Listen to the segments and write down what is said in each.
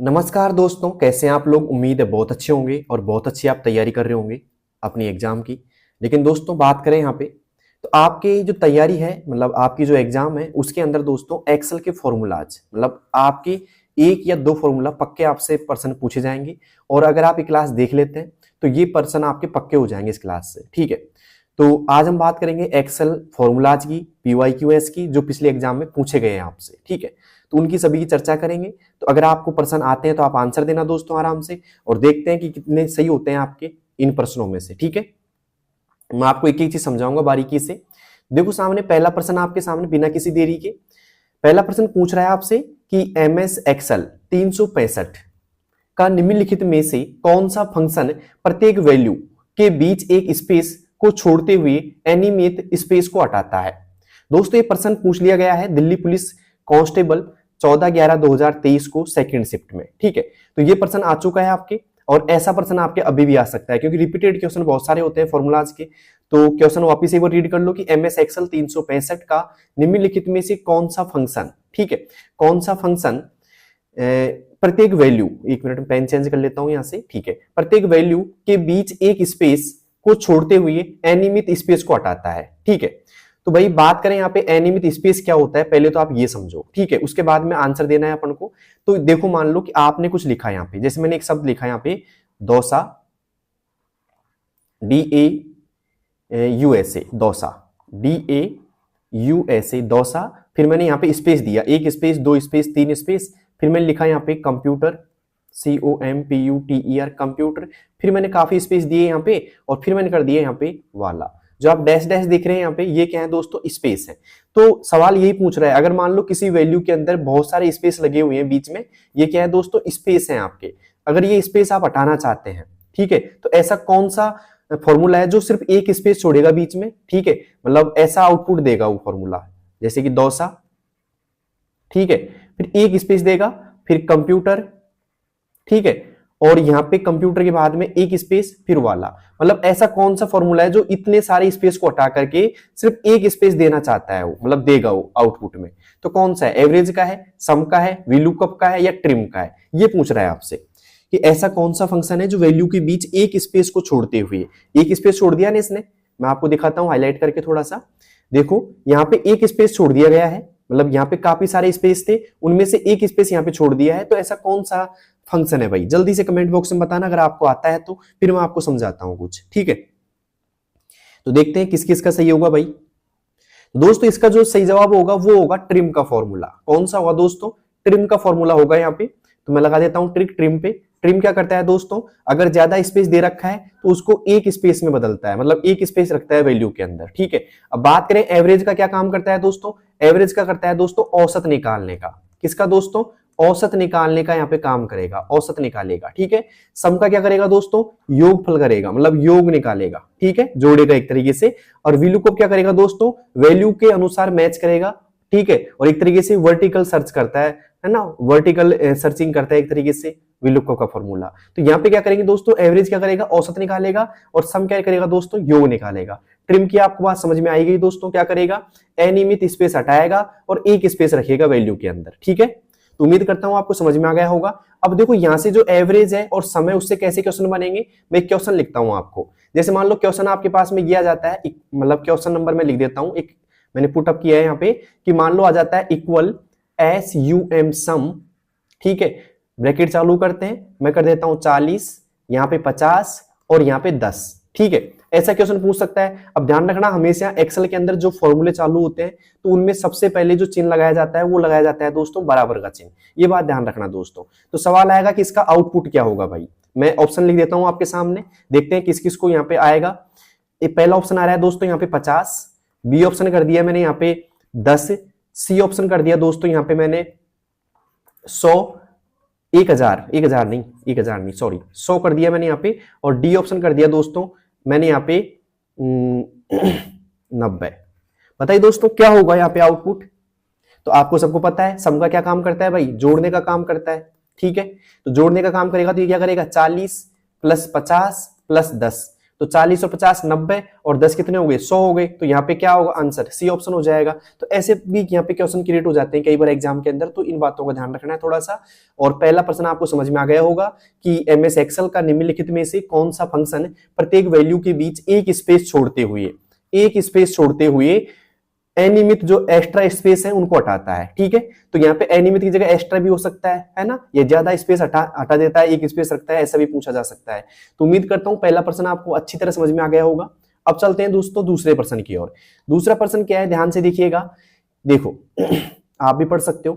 नमस्कार दोस्तों, कैसे हैं आप लोग। उम्मीद है बहुत अच्छे होंगे और बहुत अच्छी आप तैयारी कर रहे होंगे अपनी एग्जाम की। लेकिन दोस्तों बात करें यहाँ पे तो आपकी जो तैयारी है, मतलब आपकी जो एग्जाम है उसके अंदर दोस्तों एक्सेल के फॉर्मूलाज, मतलब आपकी एक या दो फॉर्मूला पक्के आपसे प्रश्न पूछे जाएंगे। और अगर आप ये क्लास देख लेते हैं तो ये प्रश्न आपके पक्के हो जाएंगे इस क्लास से। ठीक है, तो आज हम बात करेंगे एक्सेल फॉर्मूलाज की, PYQS की, जो पिछले एग्जाम में पूछे गए हैं आपसे। ठीक है, तो उनकी सभी की चर्चा करेंगे। तो अगर आपको प्रश्न आते हैं तो आप आंसर देना दोस्तों आराम से, और देखते हैं कि कितने सही होते हैं आपके इन प्रश्नों में से। ठीक है, मैं आपको एक एक चीज समझाऊंगा बारीकी से। देखो सामने पहला प्रश्न आपके सामने बिना किसी देरी के, पहला प्रश्न पूछ रहा है आपसे कि MS एक्सेल 365 का निम्नलिखित में से कौन सा फंक्शन प्रत्येक वैल्यू के बीच एक स्पेस को छोड़ते हुए अनियमित स्पेस को हटाता है। दोस्तों ये प्रश्न पूछ लिया गया है दिल्ली पुलिस कांस्टेबल 14/11/2023 को सेकंड शिफ्ट में। ठीक है, तो ये प्रश्न आ चुका है आपके, और ऐसा प्रश्न आपके अभी भी आ सकता है क्योंकि रिपीटेड क्वेश्चन बहुत सारे होते हैं फॉर्मूलाज के। तो क्वेश्चन वापस एक बार रीड कर लो कि MS एक्सेल 365 का निम्नलिखित में से कौन सा फंक्शन, ठीक है, कौन सा फंक्शन प्रत्येक वैल्यू, एक मिनट में पेन चेंज कर लेता हूं यहां से। ठीक है, प्रत्येक वैल्यू के बीच एक स्पेस को छोड़ते हुए अनियमित स्पेस को हटाता है। ठीक है, तो भाई बात करें यहाँ पे अनियमित स्पेस क्या होता है, पहले तो आप ये समझो। ठीक है, उसके बाद में आंसर देना है अपन को। तो देखो मान लो कि आपने कुछ लिखा यहाँ पे, जैसे मैंने एक शब्द लिखा यहाँ पे डोसा, DAUSA, डोसा, DAUSA, डोसा। फिर मैंने यहाँ पे स्पेस दिया, एक स्पेस, दो स्पेस, तीन स्पेस। फिर मैंने लिखा यहाँ पे कंप्यूटर, COMPUTER, कंप्यूटर। फिर मैंने काफी स्पेस दिए यहाँ पे, और फिर मैंने कर दिया यहाँ पे वाला। जो आप डैश डैश देख रहे हैं यहाँ पे, ये क्या है दोस्तों, स्पेस है। तो सवाल यही पूछ रहा है, अगर मान लो किसी वैल्यू के अंदर बहुत सारे स्पेस लगे हुए हैं बीच में, ये क्या है दोस्तों, स्पेस है आपके। अगर ये स्पेस आप हटाना चाहते हैं, ठीक है, तो ऐसा कौन सा फॉर्मूला है जो सिर्फ एक स्पेस छोड़ेगा बीच में। ठीक है, मतलब ऐसा आउटपुट देगा वो फॉर्मूला, जैसे कि डोसा, ठीक है, फिर एक स्पेस देगा, फिर कंप्यूटर, ठीक है, और यहां पे कंप्यूटर के बाद में एक स्पेस, फिर वाला। मतलब ऐसा कौन सा फॉर्मूला है जो इतने सारे स्पेस को हटा करके सिर्फ एक स्पेस देना चाहता है, वो मतलब देगा वो आउटपुट में। तो कौन सा है, एवरेज का है, सम का है, VLOOKUP का है, या ट्रिम का है, ये पूछ रहा है आपसे कि ऐसा कौन सा फंक्शन है जो वैल्यू के बीच एक स्पेस को छोड़ते हुए, एक स्पेस छोड़ दिया ना इसने, मैं आपको दिखाता हूं हाईलाइट करके थोड़ा सा। देखो यहाँ पे एक स्पेस छोड़ दिया गया है, मतलब यहाँ पे काफी सारे स्पेस थे, उनमें से एक स्पेस यहाँ पे छोड़ दिया है। तो ऐसा कौन सा फंक्शन है भाई, जल्दी से कमेंट बॉक्स में बताना अगर आपको आता है तो, फिर मैं आपको समझाता हूं कुछ। ठीक है, तो देखते हैं किस किस का सही होगा भाई। दोस्तों इसका जो सही जवाब होगा वो होगा ट्रिम का फॉर्मूला। कौन सा होगा दोस्तों, ट्रिम का फॉर्मूला होगा यहाँ पे। तो मैं लगा देता हूं ट्रिक ट्रिम पे। ट्रिम क्या करता है दोस्तों, अगर ज्यादा स्पेस दे रखा है तो उसको एक स्पेस में बदलता है, मतलब एक स्पेस रखता है वैल्यू के अंदर। ठीक है, अब बात करें एवरेज का क्या काम करता है दोस्तों, एवरेज का करता है दोस्तों औसत निकालने का। किसका दोस्तों, औसत निकालने का यहाँ पे काम करेगा, औसत निकालेगा। ठीक है, सम का क्या करेगा दोस्तों, योगफल करेगा, मतलब योग निकालेगा। ठीक है, जोड़ेगा एक तरीके से। और VLOOKUP क्या करेगा दोस्तों, वैल्यू के अनुसार मैच करेगा। ठीक है, और एक तरीके से वर्टिकल सर्च करता है ना, वर्टिकल सर्चिंग करता है एक तरीके से VLOOKUP का फॉर्मूला। तो यहाँ पे क्या करेंगे दोस्तों, एवरेज क्या करेगा, औसत निकालेगा, और सम क्या करेगा दोस्तों, योग निकालेगा। ट्रिम की आपको बात समझ में आई गई दोस्तों, क्या करेगा, अनियमित स्पेस हटाएगा और एक स्पेस रखेगा वैल्यू के अंदर। ठीक है, तो उम्मीद करता हूं आपको समझ में आ गया होगा। अब देखो यहां से जो एवरेज है और समय, उससे कैसे क्वेश्चन बनेंगे, मैं एक क्वेश्चन लिखता हूं आपको। जैसे मान लो क्वेश्चन आपके पास में दिया जाता है, मतलब क्वेश्चन नंबर मैं लिख देता हूं, एक मैंने पुट अप किया है यहाँ पे कि मान लो आ जाता है इक्वल SUM सम। ठीक है, ब्रैकेट चालू करते हैं, मैं कर देता हूं 40, यहाँ पे 50 और यहाँ पे 10। ठीक है, ऐसा क्वेश्चन पूछ सकता है। अब ध्यान रखना, हमेशा एक्सेल के अंदर जो फॉर्मूले चालू होते हैं तो उनमें सबसे पहले जो चिन्ह लगाया जाता है वो लगाया जाता है दोस्तों बराबर का चिन्ह। ये बात ध्यान रखना दोस्तों। तो सवाल आएगा कि इसका आउटपुट क्या होगा भाई। मैं ऑप्शन लिख देता हूं आपके सामने, देखते हैं किस किस को यहाँ पे आएगा। पहला ऑप्शन आ रहा है दोस्तों यहाँ पे 50, बी ऑप्शन कर दिया मैंने यहाँ पे 10, सी ऑप्शन कर दिया दोस्तों यहाँ पे मैंने 100, 1000 नहीं सॉरी 100 कर दिया मैंने यहाँ पे, और डी ऑप्शन कर दिया दोस्तों मैंने यहाँ पे 90। बताइए दोस्तों क्या होगा यहाँ पे आउटपुट। तो आपको सबको पता है सम का क्या काम करता है भाई, जोड़ने का काम करता है। ठीक है, तो जोड़ने का काम करेगा तो ये क्या करेगा, 40 + 50 + 10, तो 40 और 50 90 और 10 कितने हो गए 100 हो गए। तो यहाँ पे क्या होगा आंसर सी ऑप्शन हो जाएगा। तो ऐसे भी यहाँ पे क्वेश्चन क्रिएट हो जाते हैं कई बार एग्जाम के अंदर, तो इन बातों का ध्यान रखना है थोड़ा सा। और पहला प्रश्न आपको समझ में आ गया होगा कि एमएस एक्सेल का निम्नलिखित में से कौन सा फंक्शन प्रत्येक वैल्यू के बीच एक स्पेस छोड़ते हुए अनियमित जो एक्स्ट्रा स्पेस है उनको हटाता है। ठीक है, तो यहाँ पे अनियमित की जगह एक्स्ट्रा भी हो सकता है ना, ये ज्यादा स्पेस हटा देता है, एक स्पेस रखता है, ऐसा भी पूछा जा सकता है। तो उम्मीद करता हूं पहला प्रश्न आपको अच्छी तरह समझ में आ गया होगा। अब चलते हैं दोस्तों दूसरे प्रश्न की ओर। दूसरा प्रश्न क्या है, ध्यान से देखिएगा, देखो आप भी पढ़ सकते हो।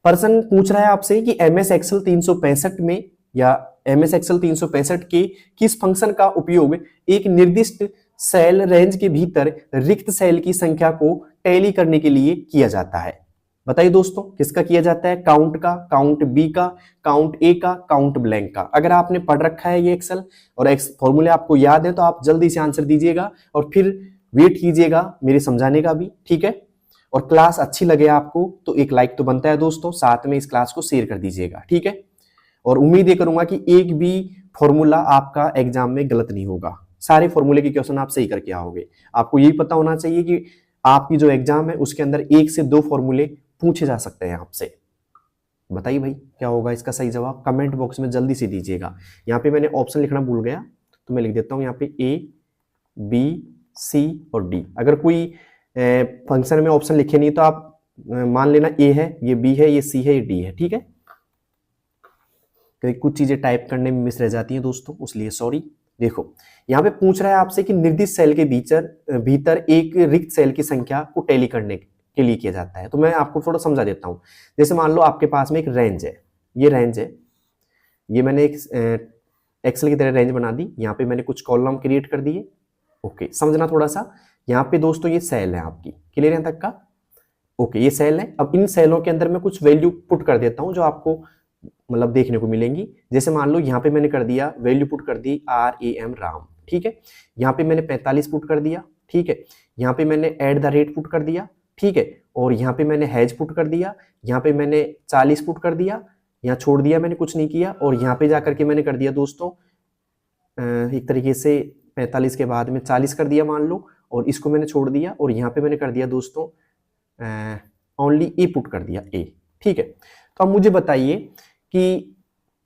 प्रश्न पूछ रहा है आपसे कि एमएस एक्सेल 365 में या एमएस एक्सेल 365 के किस फंक्शन का उपयोग एक निर्दिष्ट सेल रेंज के भीतर रिक्त सेल की संख्या को टैली करने के लिए किया जाता है। बताइए दोस्तों किसका किया जाता है, काउंट का, काउंट बी का, काउंट ए का, काउंट ब्लैंक का। अगर आपने पढ़ रखा है ये एक्सेल और फॉर्मूले आपको याद है तो आप जल्दी से आंसर दीजिएगा और फिर वेट कीजिएगा मेरे समझाने का भी। ठीक है, और क्लास अच्छी लगे आपको तो एक लाइक तो बनता है दोस्तों, साथ में इस क्लास को शेयर कर दीजिएगा। ठीक है, और उम्मीद ये करूंगा कि एक भी फॉर्मूला आपका एग्जाम में गलत नहीं होगा, सारे फॉर्मूले के क्वेश्चन आप सही करके आओगे। आपको यही पता होना चाहिए कि आपकी जो एग्जाम है उसके अंदर 1 से 2 फॉर्मूले पूछे जा सकते हैं आपसे। बताइए भाई क्या होगा इसका सही जवाब, कमेंट बॉक्स में जल्दी से दीजिएगा। यहाँ पे मैंने ऑप्शन लिखना भूल गया तो मैं लिख देता हूँ यहाँ पे A, B, C और D। अगर कोई फंक्शन में ऑप्शन लिखे नहीं तो आप मान लेना A है, ये B है, ये C है, ये D है। ठीक है, कुछ चीजें टाइप करने में मिस रह जाती हैं दोस्तों, उसलिए सॉरी। देखो यहाँ पे पूछ रहा है आपसे कि निर्दिष्ट सेल के भीतर एक रिक्त सेल की संख्या को टैली करने के लिए किया जाता है। तो मैं आपको थोड़ा समझा देता हूँ। जैसे मान लो आपके पास में एक रेंज है, ये रेंज है, ये मैंने एक एक्सेल की तरह रेंज बना दी, यहाँ पे मैंने कुछ कॉलम क्रिएट कर दिए। ओके, समझना थोड़ा सा। यहाँ पे दोस्तों ये सेल है आपकी, क्लियर है तक का? ओके, ये सेल है। अब इन सेलों के अंदर मैं कुछ वैल्यू पुट कर देता हूँ जो आपको मतलब देखने को मिलेंगी। जैसे मान लो यहाँ पे मैंने कर दिया वैल्यू पुट कर दी RAM राम। ठीक है, यहाँ पे मैंने 45 पुट कर दिया। ठीक है, यहाँ पे मैंने @ पुट कर दिया। ठीक है, और यहाँ पे मैंने हैज पुट कर दिया, यहाँ पे मैंने 40 पुट कर दिया, यहाँ छोड़ दिया, मैंने कुछ नहीं किया। और यहाँ पे जाकर के मैंने कर दिया दोस्तों एक तरीके से 45 के बाद में 40 कर दिया मान लो, और इसको मैंने छोड़ दिया और यहाँ पे मैंने कर दिया दोस्तों ओनली ए पुट कर दिया ए। ठीक है, तो अब मुझे बताइए कि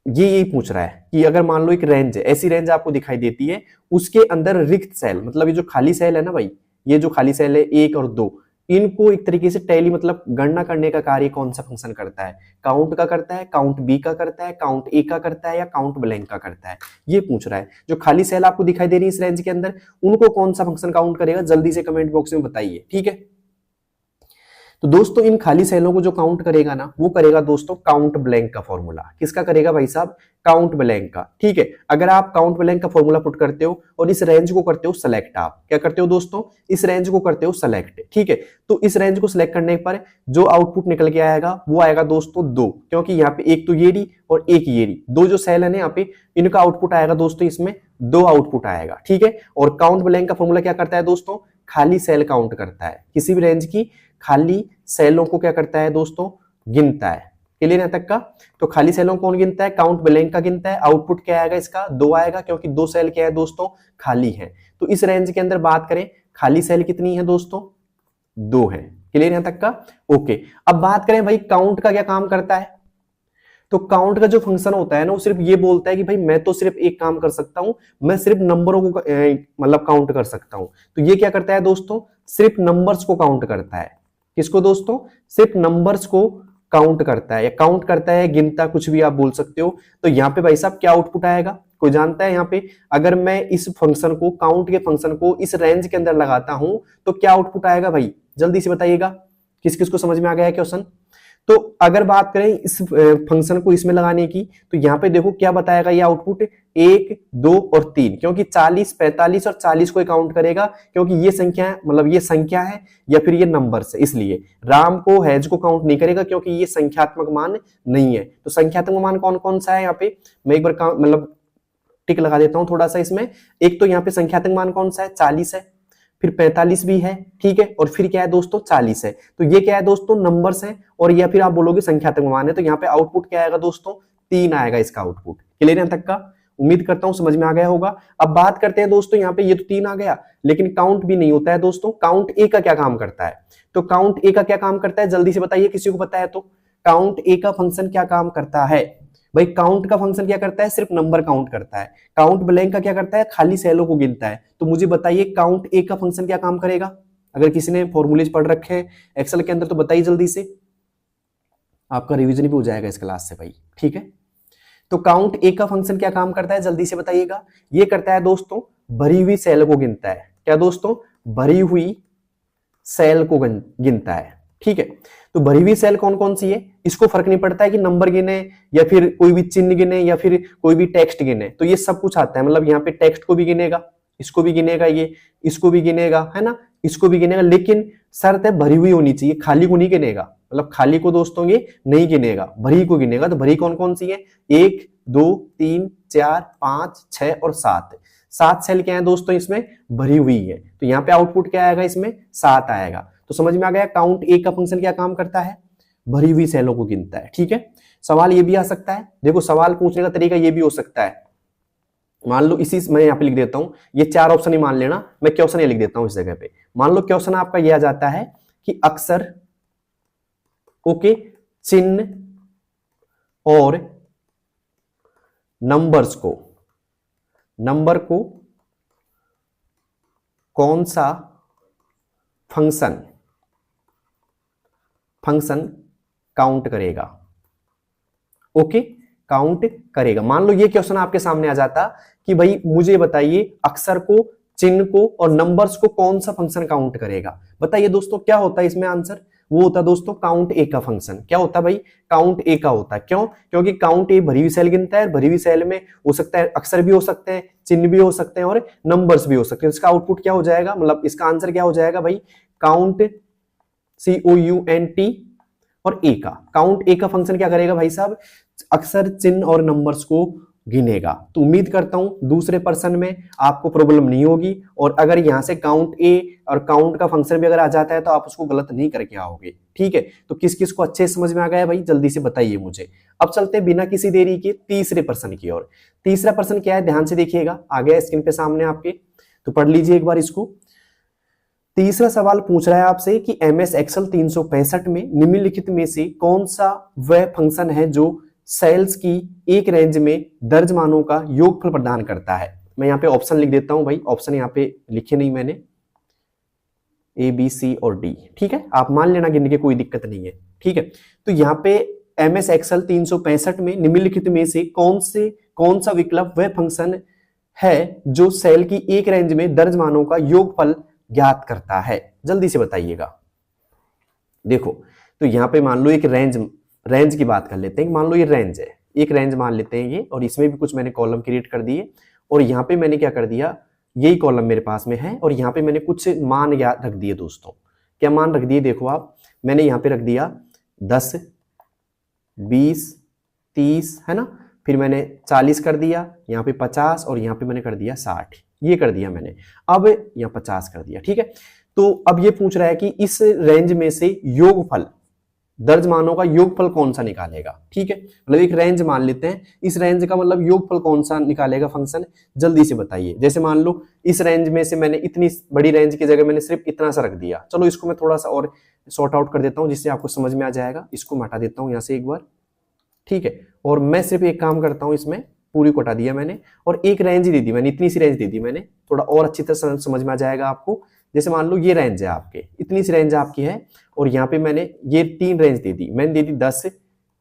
ये यही पूछ रहा है कि अगर मान लो एक रेंज है, ऐसी रेंज आपको दिखाई देती है, उसके अंदर रिक्त सेल, मतलब ये जो खाली सेल है ना भाई, ये जो खाली सेल है 1 और 2, इनको एक तरीके से टैली मतलब गणना करने का कार्य कौन सा फंक्शन करता है? काउंट का करता है, काउंट बी का करता है, काउंट ए का करता है, या काउंट ब्लैंक का करता है? ये पूछ रहा है। जो खाली सेल आपको दिखाई दे रही है इस रेंज के अंदर, उनको कौन सा फंक्शन काउंट करेगा? जल्दी से कमेंट बॉक्स में बताइए। ठीक है, तो दोस्तों इन खाली सेलों को जो काउंट करेगा ना, वो करेगा दोस्तों काउंट ब्लैंक का फॉर्मूला। किसका करेगा भाई साहब? काउंट ब्लैंक का। ठीक है, अगर आप काउंट ब्लैंक का फॉर्मूला पुट करते हो और इस रेंज को करते हो सेलेक्ट, आप क्या करते हो दोस्तों? इस रेंज को करते हो सेलेक्ट। ठीक है, तो इस रेंज को सिलेक्ट करने पर जो आउटपुट निकल के आएगा वो आएगा दोस्तों 2, क्योंकि यहाँ पे एक तो ये डी और एक ये डी, दो जो सेल है ना यहाँ पे, इनका आउटपुट आएगा दोस्तों, इसमें 2 आउटपुट आएगा। ठीक है, और काउंट ब्लैंक का फॉर्मूला क्या करता है दोस्तों? खाली सेल काउंट करता है, किसी भी रेंज की खाली सेलों को क्या करता है दोस्तों? गिनता है। क्लियर है तक का? तो खाली सेलों को कौन गिनता है? काउंट ब्लैंक का गिनता है। आउटपुट क्या आएगा इसका? 2 आएगा, क्योंकि 2 सेल क्या है दोस्तों? खाली है। तो इस रेंज के अंदर बात करें, खाली सेल कितनी है दोस्तों? 2 है। क्लियर है तक का? ओके, अब बात करें भाई काउंट का क्या काम करता है। तो काउंट का जो फंक्शन होता है ना, वो सिर्फ ये बोलता है कि भाई मैं तो सिर्फ एक काम कर सकता हूं, मैं सिर्फ नंबरों को मतलब काउंट कर सकता हूं। तो ये क्या करता है दोस्तों? सिर्फ नंबर्स को काउंट करता है। किसको दोस्तों? सिर्फ नंबर्स को काउंट करता है, या काउंट करता है, गिनता, कुछ भी आप बोल सकते हो। तो यहाँ पे भाई साहब क्या आउटपुट आएगा? कोई जानता है यहाँ पे? अगर मैं इस फंक्शन को, काउंट के फंक्शन को इस रेंज के अंदर लगाता हूं तो क्या आउटपुट आएगा भाई? जल्दी से बताइएगा, किस किस को समझ में आ गया है क्वेश्चन? तो अगर बात करें इस फंक्शन को इसमें लगाने की, तो यहाँ पे देखो क्या बताएगा ये आउटपुट? 1, 2 और 3, क्योंकि 40, 45 और 40 को काउंट करेगा, क्योंकि ये संख्या मतलब ये संख्या है या फिर ये नंबर्स है, इसलिए राम को, हैज को काउंट नहीं करेगा, क्योंकि ये संख्यात्मक मान नहीं है। तो संख्यात्मक मान कौन कौन सा है यहाँ पे? मैं एक बार मतलब टिक लगा देता हूं थोड़ा सा इसमें। एक तो यहाँ पे संख्यात्मक मान कौन सा है? 40 है, फिर 45 भी है। ठीक है, और फिर क्या है दोस्तों? 40 है। तो ये क्या है दोस्तों? नंबर्स है, और या फिर आप बोलोगे संख्यात्मक मान है। तो यहाँ पे आउटपुट क्या आएगा दोस्तों? 3 आएगा इसका आउटपुट। क्लियर है तक का? उम्मीद करता हूं समझ में आ गया होगा। अब बात करते हैं दोस्तों, यहाँ पे ये तो 3 आ गया, लेकिन काउंट भी नहीं होता है दोस्तों। काउंट ए का क्या काम करता है? तो काउंट ए का क्या काम करता है, जल्दी से बताइए, किसी को पता है तो। काउंट ए का फंक्शन क्या काम करता है भाई? काउंट का फंक्शन क्या करता है? सिर्फ नंबर काउंट करता है। काउंट ब्लैंक का क्या करता है? खाली सेलों को गिनता है। तो मुझे बताइए काउंट ए का फंक्शन क्या काम करेगा? अगर किसी ने फॉर्मूलेज पढ़ रखे हैं एक्सेल के अंदर तो बताइए जल्दी से, आपका रिवीजन भी हो जाएगा इस क्लास से भाई, ठीक है। तो काउंट ए का फंक्शन क्या काम करता है, जल्दी से बताइएगा। ये करता है दोस्तों, भरी हुई सेल को गिनता है। क्या दोस्तों? भरी हुई सेल को गिनता है, ठीक है। तो भरी हुई सेल कौन कौन सी है, इसको फर्क नहीं पड़ता है कि नंबर गिने या फिर कोई भी चिन्ह गिने या फिर कोई भी टेक्स्ट गिने, तो ये सब कुछ आता है। मतलब यहाँ पे टेक्स्ट को भी गिनेगा, इसको भी गिनेगा, ये इसको भी गिनेगा, है ना, इसको भी गिनेगा, लेकिन शर्त है भरी हुई होनी चाहिए, खाली को नहीं गिनेगा। मतलब खाली को दोस्तों ये नहीं गिनेगा, भरी को गिनेगा। तो भरी कौन कौन सी है? 1 2 3 4 5 6 और 7। 7 सेल क्या है दोस्तों इसमें? भरी हुई है। तो यहाँ पे आउटपुट क्या आएगा इसमें? 7 आएगा। तो समझ में आ गया काउंट ए का फंक्शन क्या काम करता है? भरी हुई सेलों को गिनता है, ठीक है। सवाल ये भी आ सकता है, देखो सवाल पूछने का तरीका ये भी हो सकता है। मान लो इसी, मैं यहाँ पे लिख देता हूं, ये 4 ऑप्शन ही मान लेना, मैं क्वेश्चन ये लिख देता हूं इस जगह पे। मान लो क्वेश्चन आपका यह आ जाता है कि अक्षर, ओके, चिन्ह और नंबर को कौन सा फंक्शन काउंट करेगा? ओके, काउंट करेगा। मान लो ये क्वेश्चन आपके सामने आ जाता कि भाई मुझे बताइए अक्षर को, चिन्ह को और नंबर्स को कौन सा फंक्शन काउंट करेगा। बताइए दोस्तों क्या होता है इसमें आंसर? वो होता है दोस्तों काउंट ए का फंक्शन। क्या होता है भाई? काउंट ए का होता है। क्यों? क्योंकि काउंट ए भरी हुई सेल गिनता है, भरी हुई सेल में हो सकता है अक्षर भी हो सकते हैं, चिन्ह भी हो सकते हैं और नंबर्स भी हो सकते हैं। इसका आउटपुट क्या हो जाएगा, मतलब इसका आंसर क्या हो जाएगा भाई? काउंट, COUNT और ए का, काउंट ए का फंक्शन क्या करेगा भाई साहब? अक्षर, चिन्ह और नंबर्स को गिनेगा। तो उम्मीद करता हूं दूसरे पर्सन में आपको प्रॉब्लम नहीं होगी, और अगर यहां से काउंट ए और काउंट का फंक्शन भी अगर आ जाता है तो आप उसको गलत नहीं करके आओगे, ठीक है। तो किस किस को अच्छे समझ में आ गया भाई, जल्दी से बताइए मुझे। अब चलते हैं बिना किसी देरी के तीसरे पर्सन की ओर। तीसरा पर्सन क्या है, ध्यान से देखिएगा, आ गया स्क्रीन पे सामने आपके, तो पढ़ लीजिए एक बार इसको। तीसरा सवाल पूछ रहा है आपसे कि MS एक्सेल 365 में निम्नलिखित में से कौन सा वह फंक्शन है जो सेल्स की एक रेंज में दर्ज मानों का योगफल प्रदान करता है। मैं यहाँ पे ऑप्शन लिख देता हूं भाई, ऑप्शन यहाँ पे लिखे नहीं मैंने, A B C और D, ठीक है, आप मान लेना गिनने की कोई दिक्कत नहीं है, ठीक है। तो यहाँ पे MS एक्सेल 365 में निम्नलिखित में से कौन सा विकल्प वह फंक्शन है जो सेल की एक रेंज में दर्ज मानों का योगफल ज्ञात करता है, जल्दी से बताइएगा। देखो तो यहां पे मान लो एक रेंज की बात कर लेते हैं। मान लो ये रेंज है, एक रेंज मान लेते हैं ये, और इसमें भी कुछ मैंने कॉलम क्रिएट कर दिए, और यहाँ पे मैंने क्या कर दिया, यही कॉलम मेरे पास में है, और यहाँ पे मैंने कुछ मान रख दिए दोस्तों। क्या मान रख दिए, देखो आप, मैंने यहाँ पे रख दिया 10 20 30, है ना, फिर मैंने 40 कर दिया, यहाँ पे 50, और यहाँ पे मैंने कर दिया 60, ये कर दिया मैंने। अब यहाँ 50 कर दिया, ठीक है। तो अब ये पूछ रहा है कि इस रेंज में से योगफल, दर्ज मानों का योगफल कौन सा निकालेगा, ठीक है। मतलब एक रेंज मान लेते हैं, इस रेंज का मतलब योगफल कौन सा निकालेगा फंक्शन, जल्दी से बताइए। जैसे मान लो इस रेंज में से मैंने इतनी बड़ी रेंज की जगह मैंने सिर्फ इतना सा रख दिया, चलो इसको मैं थोड़ा सा और सॉर्ट आउट कर देता हूं जिससे आपको समझ में आ जाएगा। इसको मैं हटा देता हूं यहाँ से एक बार, ठीक है, और मैं सिर्फ एक काम करता हूं, इसमें पूरी को हटा दिया मैंने, और एक रेंज दे दी मैंने, इतनी सी रेंज दे दी मैंने, थोड़ा और अच्छी तरह समझ में आ जाएगा आपको। जैसे मान लो ये रेंज है आपके, इतनी सी रेंज आपकी है, और यहाँ पे मैंने ये 3 रेंज दे दी, मैंने दे दी 10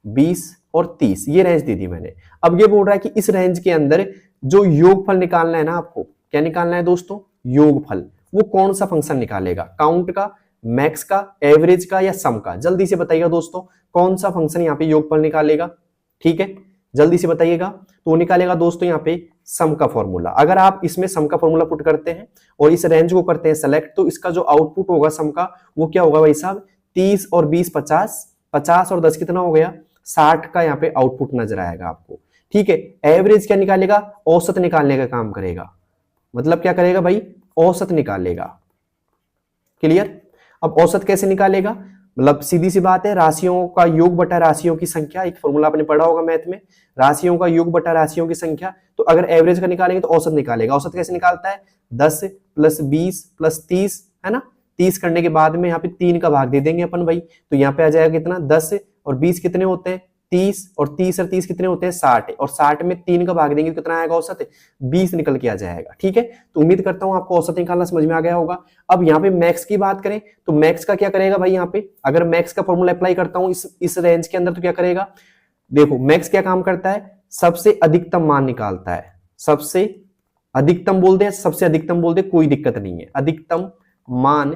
20 और 30, ये रेंज दे दी मैंने। अब ये बोल रहा है कि इस रेंज के अंदर जो योगफल निकालना है ना आपको, क्या निकालना है दोस्तों, योगफल, वो कौन सा फंक्शन निकालेगा, काउंट का, मैक्स का, एवरेज का या सम का, जल्दी से बताइएगा दोस्तों, कौन सा फंक्शन यहाँ पे योगफल निकालेगा, ठीक है, जल्दी से बताइएगा। तो निकालेगा दोस्तों यहाँ पे सम का फॉर्मूला। अगर आप इसमें सम का फॉर्मूला पुट करते हैं और इस रेंज को करते हैं सेलेक्ट, तो इसका जो आउटपुट होगा सम का, वो क्या होगा भाई साहब, 30 और 20 50, 50 और 10 कितना हो गया, 60 का यहाँ पे आउटपुट नजर आएगा आपको, ठीक है। एवरेज क्या निकालेगा, औसत निकालने का काम करेगा, मतलब क्या करेगा भाई, औसत निकालेगा, क्लियर। अब औसत कैसे निकालेगा, मतलब सीधी सी बात है, राशियों का योग बटा राशियों की संख्या, एक फॉर्मूला आपने पढ़ा होगा मैथ में, राशियों का योग बटा राशियों की संख्या। तो अगर एवरेज का निकालेंगे तो औसत निकालेगा। औसत कैसे निकालता है? 10 + 20 + 30, है ना। 30 करने के बाद में यहाँ पे 3 का भाग दे देंगे अपन भाई, तो यहाँ पे आ जाएगा कितना? 10 और 20 कितने होते हैं? 30, और 30 और 30 कितने होते हैं? 60, और 60 में 3 का भाग देंगे तो कितना आएगा औसत? 20 निकल के आ जाएगा। ठीक है, तो उम्मीद करता हूं आपको औसत निकालना समझ में आ गया होगा। अब यहाँ पे मैक्स की बात करें तो मैक्स का क्या करेगा भाई? यहाँ पे अगर मैक्स का फॉर्मूला अप्लाई करता हूं इस रेंज के अंदर तो क्या करेगा? देखो मैक्स क्या काम करता है? सबसे अधिकतम मान निकालता है। सबसे अधिकतम बोल दे, सबसे अधिकतम बोल दे, कोई दिक्कत नहीं है, अधिकतम मान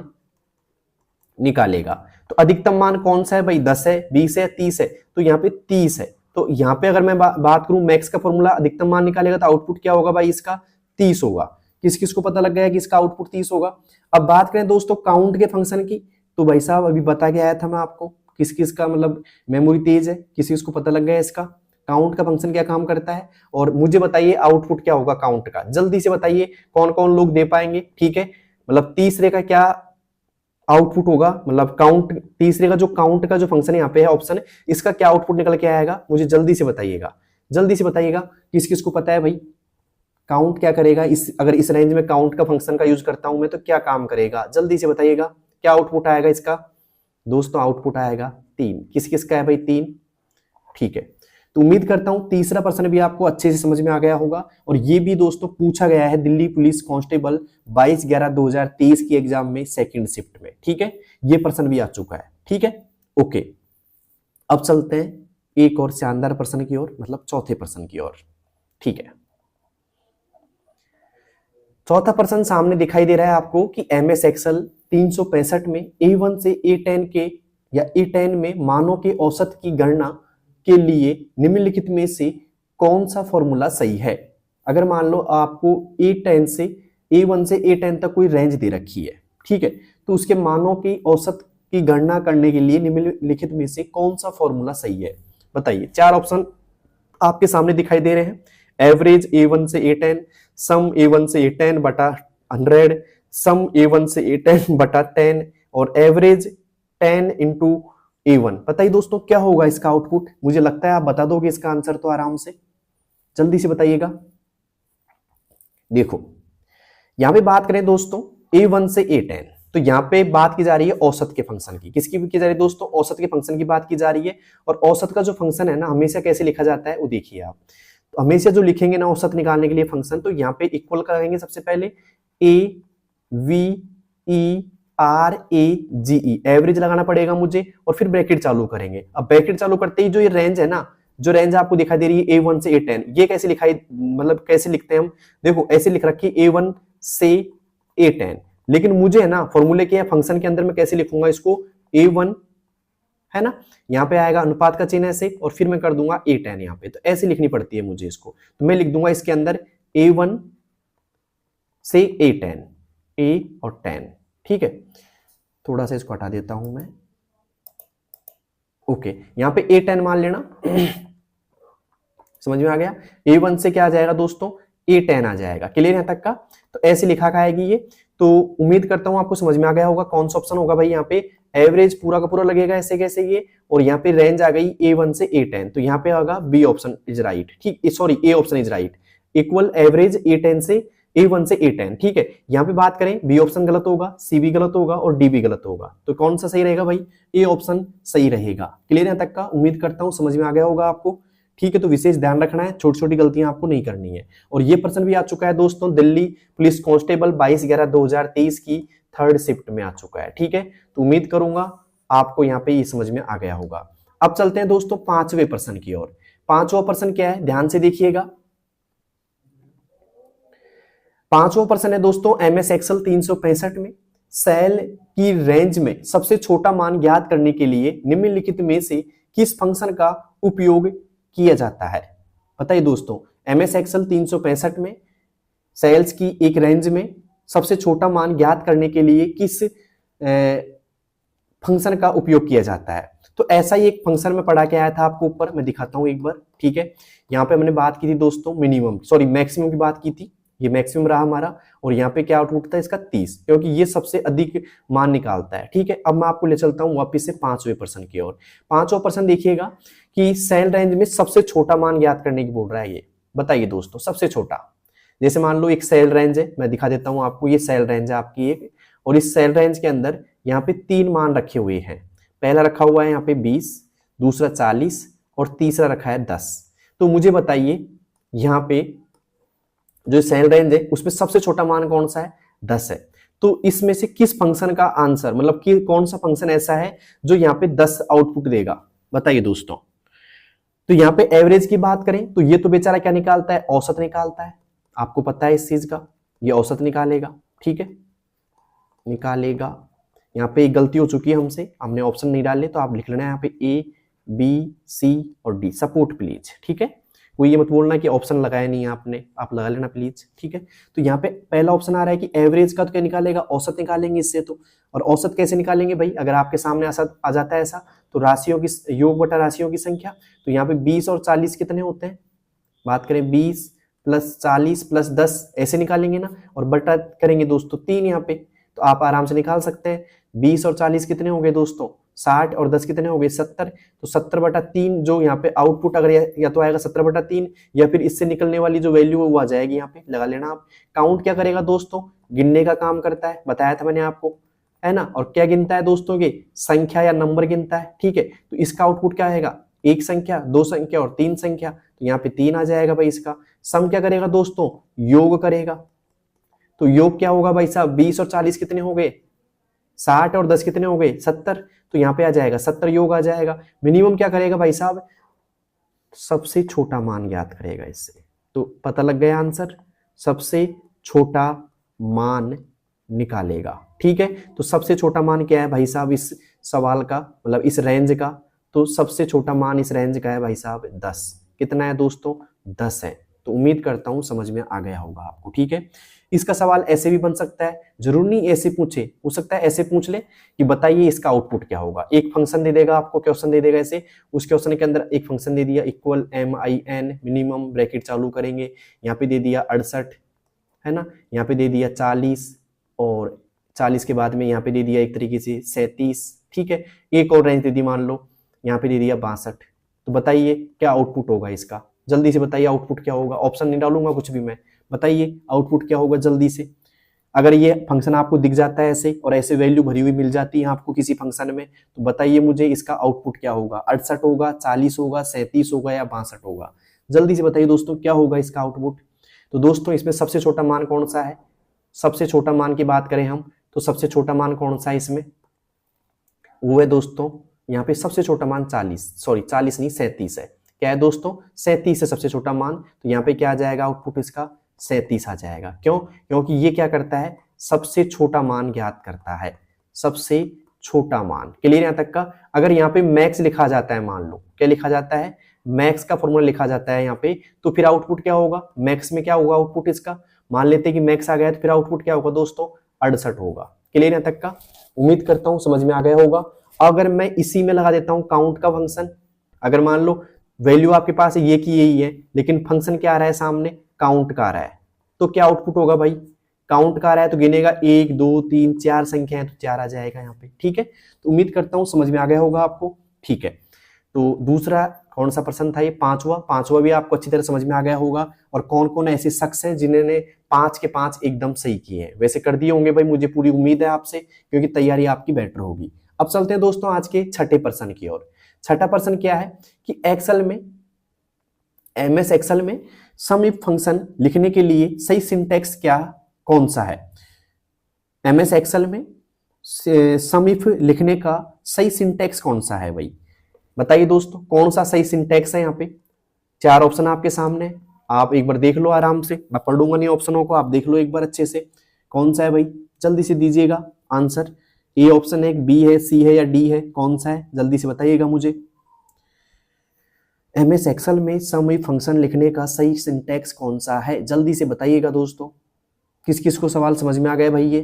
निकालेगा। तो अधिकतम मान कौन सा है भाई? 10 है, 20 है, 30 है, तो यहाँ पे 30 है। तो यहाँ पे अगर मैं बात करूं मैक्स का फॉर्मूला अधिकतम मान निकालेगा तो आउटपुट क्या होगा भाई? इसका 30 होगा। किस किस को पता लग गया कि इसका आउटपुट 30 होगा? अब बात करें दोस्तों काउंट के फंक्शन की, तो भाई साहब अभी बता के आया था मैं आपको किस किस का मतलब मेमोरी तेज है, किस किस को पता लग गया इसका। काउंट का फंक्शन क्या काम करता है, और मुझे बताइए आउटपुट क्या होगा काउंट का, जल्दी से बताइए कौन कौन लोग दे पाएंगे। ठीक है, मतलब तीसरे का क्या आउटपुट होगा, मतलब काउंट, तीसरे का जो काउंट का जो फंक्शन यहाँ पे है ऑप्शन, इसका क्या आउटपुट निकल के आएगा? मुझे जल्दी से बताइएगा, जल्दी से बताइएगा। किस किस को पता है भाई काउंट क्या करेगा? अगर इस रेंज में काउंट का फंक्शन का यूज करता हूं मैं तो क्या काम करेगा? जल्दी से बताइएगा क्या आउटपुट आएगा इसका। दोस्तों आउटपुट आएगा 3। किस किस का है भाई? 3। ठीक है, तो उम्मीद करता हूं तीसरा प्रश्न भी आपको अच्छे से समझ में आ गया होगा, और ये भी दोस्तों पूछा गया है दिल्ली पुलिस कांस्टेबल 22/11/2023 की एग्जाम में सेकंड शिफ्ट में। ठीक है, ये प्रश्न भी आ चुका है। ठीक है, ओके, अब चलते हैं एक और शानदार प्रश्न की ओर, मतलब चौथे प्रश्न की ओर। ठीक है, चौथा प्रश्न सामने दिखाई दे रहा है आपको कि MS एक्सेल 365 में A1 से A10 के या A10 में मानों के औसत की गणना के लिए निम्नलिखित में से कौन सा फॉर्मूला सही है। अगर मान लो आपको A1 से A10 तक कोई रेंज दे रखी है, ठीक है, तो उसके मानों की औसत की गणना करने के लिए निम्नलिखित में से कौन सा फॉर्मूला सही है? बताइए। 4 ऑप्शन आपके सामने दिखाई दे रहे हैं। एवरेज A1 से A10, सम A1 से A10 बटा 100, सम A1 से A10 बटा 10, और एवरेज 10 इंटू A1। बताइए दोस्तों क्या होगा इसका आउटपुट? मुझे लगता है आप बता दोगे इसका आंसर तो आराम से, जल्दी से बताइएगा। देखो यहां पे बात करें दोस्तों A1 से A10, तो यहाँ पे बात की जा रही है औसत के फंक्शन की। किसकी की जा रही है दोस्तों? औसत के फंक्शन की बात की जा रही है। और औसत का जो फंक्शन है ना, हमेशा कैसे लिखा जाता है वो देखिए आप। तो हमेशा जो लिखेंगे ना औसत निकालने के लिए फंक्शन, तो यहाँ पे इक्वल करेंगे सबसे पहले AVERAGE, एवरेज लगाना पड़ेगा मुझे, और फिर ब्रैकेट चालू करेंगे। अब ब्रैकेट चालू करते ही जो ये रेंज है ना, जो रेंज आपको दिखाई दे रही है A1 से A10, ये कैसे लिखाई, मतलब कैसे लिखते हैं हम? देखो ऐसे लिख रखी है A1 से A10, लेकिन मुझे है ना फॉर्मूले के फंक्शन के अंदर मैं कैसे लिखूंगा इसको? A1 है ना, यहाँ पे आएगा अनुपात का चिन्ह ऐसे, और फिर मैं कर दूंगा A10 यहाँ पे, तो ऐसे लिखनी पड़ती है मुझे इसको। तो मैं लिख दूंगा इसके अंदर A1 से A10, A और 10। ठीक है, थोड़ा सा इसको हटा देता हूं मैं। ओके, यहाँ पे A10 मान लेना। समझ में आ गया? A1 से क्या आ जाएगा दोस्तों? A10 आ जाएगा। क्लियर यहां तक का? तो ऐसे लिखा आएगी ये। तो उम्मीद करता हूं आपको समझ में आ गया होगा कौन सा ऑप्शन होगा भाई। यहाँ पे एवरेज पूरा का पूरा लगेगा ऐसे कैसे ये, और यहाँ पे रेंज आ गई A1 से A10, तो यहाँ पे होगा B ऑप्शन इज राइट। ठीक, sorry A option is right. Equal average A1 से A10। ठीक है, यहाँ पे बात करें B ऑप्शन गलत होगा, C भी गलत होगा, और D भी गलत होगा। तो कौन सा सही रहेगा भाई? A ऑप्शन सही रहेगा। क्लियर यहां तक का? उम्मीद करता हूं समझ में आ गया होगा आपको। ठीक है, तो विशेष ध्यान रखना है, छोटी छोटी गलतियां आपको नहीं करनी है। और ये प्रश्न भी आ चुका है दोस्तों दिल्ली पुलिस कांस्टेबल 22/11/2023 की 3rd शिफ्ट में आ चुका है। ठीक है, तो उम्मीद करूंगा आपको यहाँ पे ये समझ में आ गया होगा। अब चलते हैं दोस्तों 5वें प्रश्न की ओर। 5वां प्रश्न क्या है, ध्यान से देखिएगा। 5वां प्रश्न है दोस्तों MS एक्सेल 365 में सेल की रेंज में सबसे छोटा मान ज्ञात करने के लिए निम्नलिखित में से किस फंक्शन का उपयोग किया जाता है? बताइए दोस्तों, MS एक्सेल 365 में सेल्स की एक रेंज में सबसे छोटा मान ज्ञात करने के लिए किस फंक्शन का उपयोग किया जाता है? तो ऐसा ही एक फंक्शन में पढ़ा के आया था आपको ऊपर, मैं दिखाता हूं एक बार। ठीक है, यहाँ पे हमने बात की थी दोस्तों मैक्सिमम की बात की थी। ये मैक्सिमम रहा हमारा, और यहाँ पे क्या आउटपुट था इसका 30, क्योंकि ये सबसे अधिक मान निकालता है। ठीक है, अब मैं आपको ले चलता हूँ वापस से 5वें प्रश्न की ओर। 5वां प्रश्न देखिएगा कि सेल रेंज में सबसे छोटा मान ज्ञात करने की बोल रहा है। ये बताइए दोस्तों, सबसे छोटा, जैसे मान लो एक सेल रेंज है, मैं दिखा देता हूँ आपको, ये सेल रेंज है आपकी एक, और इस सेल रेंज के अंदर यहाँ पे 3 मान रखे हुए हैं। पहला रखा हुआ है यहाँ पे 20, दूसरा 40 और तीसरा रखा है 10। तो मुझे बताइए यहाँ पे जो सेल रेंज है उसमें सबसे छोटा मान कौन सा है? 10 है। तो इसमें से किस फंक्शन का आंसर, मतलब कि कौन सा फंक्शन ऐसा है जो यहाँ पे 10 आउटपुट देगा? बताइए दोस्तों। तो यहाँ पे एवरेज की बात करें तो ये तो बेचारा क्या निकालता है? औसत निकालता है। आपको पता है इस चीज का, ये औसत निकालेगा। ठीक है, निकालेगा। यहाँ पे एक गलती हो चुकी है हमसे, हमने ऑप्शन नहीं डाले, तो आप लिख लेना यहाँ पे ए बी सी और डी, सपोर्ट प्लीज। ठीक है, कोई ये मत बोलना कि ऑप्शन लगाया नहीं है आपने, आप लगा लेना प्लीज। ठीक है, तो यहाँ पे पहला ऑप्शन आ रहा है कि एवरेज का तो क्या निकालेगा? औसत निकालेंगे इससे। तो और औसत कैसे निकालेंगे भाई? अगर आपके सामने औसत आ जाता है ऐसा, तो राशियों की योग बटा राशियों की संख्या, तो यहाँ पे 20 और 40 कितने होते हैं? बात करें 20 प्लस 40 प्लस 10, ऐसे निकालेंगे ना, और बटा करेंगे दोस्तों 3 यहाँ पे, तो आप आराम से निकाल सकते हैं। 20 और 40 कितने हो गए दोस्तों? 60 और 10 कितने हो गए? 70। तो 70/3 जो यहाँ पे आउटपुट अगर या तो आएगा 70/3, या फिर इससे निकलने वाली जो वैल्यू है वो आ जाएगी, यहाँ पे लगा लेना आप। काउंट क्या करेगा दोस्तों? गिनने का काम करता है, बताया था मैंने आपको, है ना। और क्या गिनता है दोस्तों? के संख्या या नंबर गिनता है। ठीक है, तो इसका आउटपुट क्या आएगा? एक संख्या, दो संख्या और तीन संख्या, तो यहाँ पे 3 आ जाएगा भाई इसका। सम क्या करेगा दोस्तों? योग करेगा। तो योग क्या होगा भाई साहब? 20 और 40 कितने हो गए? 60 और 10 कितने हो गए? 70। तो यहाँ पे आ जाएगा 70 योग आ जाएगा। मिनिमम क्या करेगा भाई साहब? सबसे छोटा मान ज्ञात करेगा इससे। तो पता लग गया आंसर, सबसे छोटा मान निकालेगा। ठीक है, तो सबसे छोटा मान क्या है भाई साहब इस सवाल का, मतलब इस रेंज का? तो सबसे छोटा मान इस रेंज का है भाई साहब 10। कितना है दोस्तों? 10 है। तो उम्मीद करता हूं समझ में आ गया होगा आपको। ठीक है, इसका सवाल ऐसे भी बन सकता है, जरूर नहीं ऐसे पूछे, हो सकता है ऐसे पूछ ले कि बताइए इसका आउटपुट क्या होगा। एक फंक्शन दे देगा आपको, क्वेश्चन दे देगा ऐसे, उस क्वेश्चन के अंदर एक फंक्शन दे दिया इक्वल MIN, मिनिमम ब्रैकेट चालू करेंगे, यहाँ पे दे दिया 68, है ना, यहाँ पे दे दिया 40, और 40 के बाद में यहाँ पे दे दिया एक तरीके से 37। ठीक है, एक और रेंज दे दी, मान लो यहाँ पे दे दिया 62। तो बताइए क्या आउटपुट होगा इसका? जल्दी से बताइए आउटपुट क्या होगा। ऑप्शन नहीं डालूंगा कुछ भी मैं, बताइए आउटपुट क्या होगा जल्दी से। अगर ये फंक्शन आपको दिख जाता है ऐसे, और ऐसे वैल्यू भरी हुई मिल जाती है आपको किसी फंक्शन में, तो बताइए मुझे इसका आउटपुट क्या होगा? 68 होगा, 40 होगा, 37 होगा या 62 होगा? जल्दी से बताइए दोस्तों क्या होगा इसका आउटपुट। तो दोस्तों इसमें सबसे छोटा मान कौन सा है? सबसे छोटा मान की बात करें हम, तो सबसे छोटा मान कौन सा है इसमें? वो है दोस्तों यहाँ पे सबसे छोटा मान 40 नहीं 37 है। क्या है दोस्तों? 37 है सबसे छोटा मान। तो यहाँ पे क्या आ जाएगा आउटपुट इसका? 37 आ जाएगा। क्यों? क्योंकि ये क्या करता है? सबसे छोटा मान ज्ञात करता है, सबसे छोटा मान। क्लियर यहाँ तक का? अगर यहाँ पे मैक्स लिखा जाता है, मान लो क्या लिखा जाता है? मैक्स का फॉर्मूला लिखा जाता है यहाँ पे, तो फिर आउटपुट क्या होगा? मैक्स में क्या होगा आउटपुट इसका? मान लेते हैं कि मैक्स आ गया, तो फिर आउटपुट क्या होगा दोस्तों? 68 होगा। क्लियर यहाँ तक का? उम्मीद करता हूँ समझ में आ गया होगा। अगर मैं इसी में लगा देता हूं काउंट का फंक्शन, अगर मान लो वैल्यू आपके पास ये की यही है, लेकिन फंक्शन क्या आ रहा है सामने? काउंट का आ रहा है, तो क्या आउटपुट होगा भाई? काउंट का आ रहा है तो गिनेगा 1 2 3 4 संख्या है, तो 4 आ जाएगा यहाँ पे। ठीक है, तो उम्मीद करता हूं समझ में आ गया होगा आपको। ठीक है, तो दूसरा कौन सा प्रश्न था ये? पांचवा भी आपको अच्छी तरह समझ में आ गया होगा। और कौन कौन ऐसे शख्स हैं जिन्होंने 5 के 5 एकदम सही किए हैं? वैसे कर दिए होंगे भाई, मुझे पूरी उम्मीद है आपसे, क्योंकि तैयारी आपकी बेटर होगी। अब चलते हैं दोस्तों आज के छठे प्रश्न की ओर। छठा प्रश्न क्या है कि एक्सेल में, MS एक्सेल में सम इफ फंक्शन लिखने के लिए सही सिंटैक्स क्या कौन सा है? MS एक्सेल में सम इफ लिखने का सही सिंटैक्स कौन सा है भाई? बताइए दोस्तों कौन सा सही सिंटैक्स है? यहाँ पे 4 ऑप्शन आपके सामने, आप एक बार देख लो आराम से, मैं पढ़ूंगा नहीं ऑप्शनों को, आप देख लो एक बार अच्छे से कौन सा है भाई। जल्दी से दीजिएगा आंसर। ए ऑप्शन है, बी है, सी है या डी है? कौन सा है जल्दी से बताइएगा मुझे। MS एक्सेल में सम इफ फंक्शन लिखने का सही सिंटैक्स कौन सा है? जल्दी से बताइएगा दोस्तों। किस किस को सवाल समझ में आ गया भाई ये?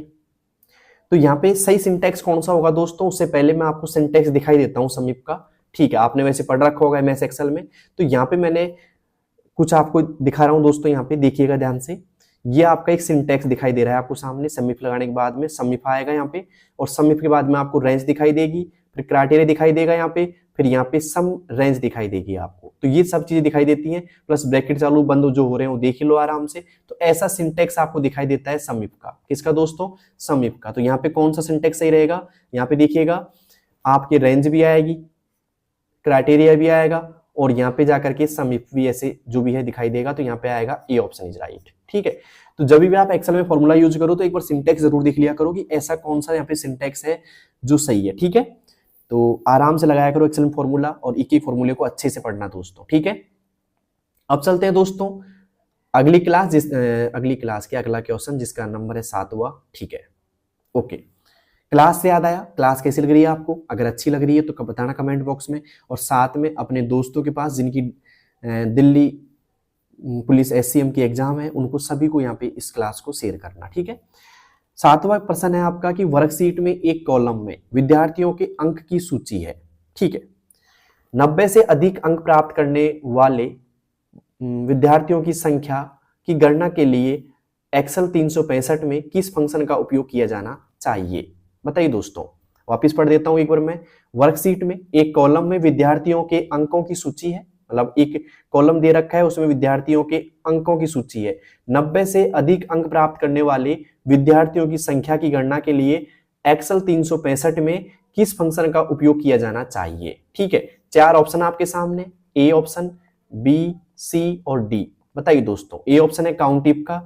तो यहाँ पे सही सिंटैक्स कौन सा होगा दोस्तों? उससे पहले मैं आपको सिंटैक्स दिखाई देता हूँ सम इफ का। ठीक है, आपने वैसे पढ़ रखा होगा MS एक्सेल में, तो यहाँ पे मैंने कुछ आपको दिखा रहा हूँ दोस्तों। यहाँ पे देखिएगा ध्यान से, ये आपका एक सिंटेक्स दिखाई दे रहा है आपको सामने, समिफ लगाने के बाद में समिफ आएगा यहाँ पे, और समिफ के बाद में आपको रेंज दिखाई देगी, फिर क्राइटेरिया दिखाई देगा यहाँ पे, फिर यहाँ पे सम रेंज दिखाई देगी आपको। तो ये सब चीजें दिखाई देती हैं, प्लस ब्रैकेट चालू बंद जो हो रहे हैं वो देख लो आराम से। तो ऐसा सिंटेक्स आपको दिखाई देता है समिफ का। किसका दोस्तों? समिफ का। तो यहाँ पे कौन सा सिंटेक्स सही रहेगा? यहाँ पे देखिएगा आपकी रेंज भी आएगी, क्राइटेरिया भी आएगा, और यहाँ पे जाकर के समिफ भी ऐसे जो भी है दिखाई देगा। तो यहाँ पे आएगा ए ऑप्शन इज राइट। ठीक है, तो जब भी आप एक्सेल में फॉर्मूला यूज करो तो एक बार सिंटेक्स जरूर देख लिया करो कि ऐसा कौन सा यहाँ पे सिंटेक्स है जो सही है। ठीक है, तो आराम से लगाया करो एक्सेल में फॉर्मूला, और एक एक फॉर्मूले को अच्छे से पढ़ना दोस्तों। ठीक है, अब चलते हैं दोस्तों अगली क्लास, अगली क्लास के अगला क्वेश्चन जिसका नंबर है 7वां। ठीक है, ओके। क्लास से याद आया, क्लास कैसी लग रही है आपको? अगर अच्छी लग रही है तो बताना कमेंट बॉक्स में, और साथ में अपने दोस्तों के पास जिनकी दिल्ली पुलिस SCM की एग्जाम है उनको सभी को यहाँ पे इस क्लास को शेयर करना। ठीक है, 7वां प्रश्न है आपका कि वर्कशीट में एक कॉलम में विद्यार्थियों के अंक की सूची है। ठीक है, 90 से अधिक अंक प्राप्त करने वाले विद्यार्थियों की संख्या की गणना के लिए एक्सेल 365 में किस फंक्शन का उपयोग किया जाना चाहिए? बताइए दोस्तों, वापिस पढ़ देता हूं एक बार मैं। वर्कशीट में एक कॉलम में विद्यार्थियों के अंकों की सूची है, मतलब एक कॉलम दे रखा है उसमें विद्यार्थियों के अंकों की सूची है। 90 से अधिक अंक प्राप्त करने वाले विद्यार्थियों की संख्या की गणना के लिए एक्सेल 365 में किस फंक्शन का उपयोग किया जाना चाहिए? ठीक है, 4 ऑप्शन आपके सामने, ए ऑप्शन, बी, सी और डी। बताइए दोस्तों, ए ऑप्शन है काउंट इफ का,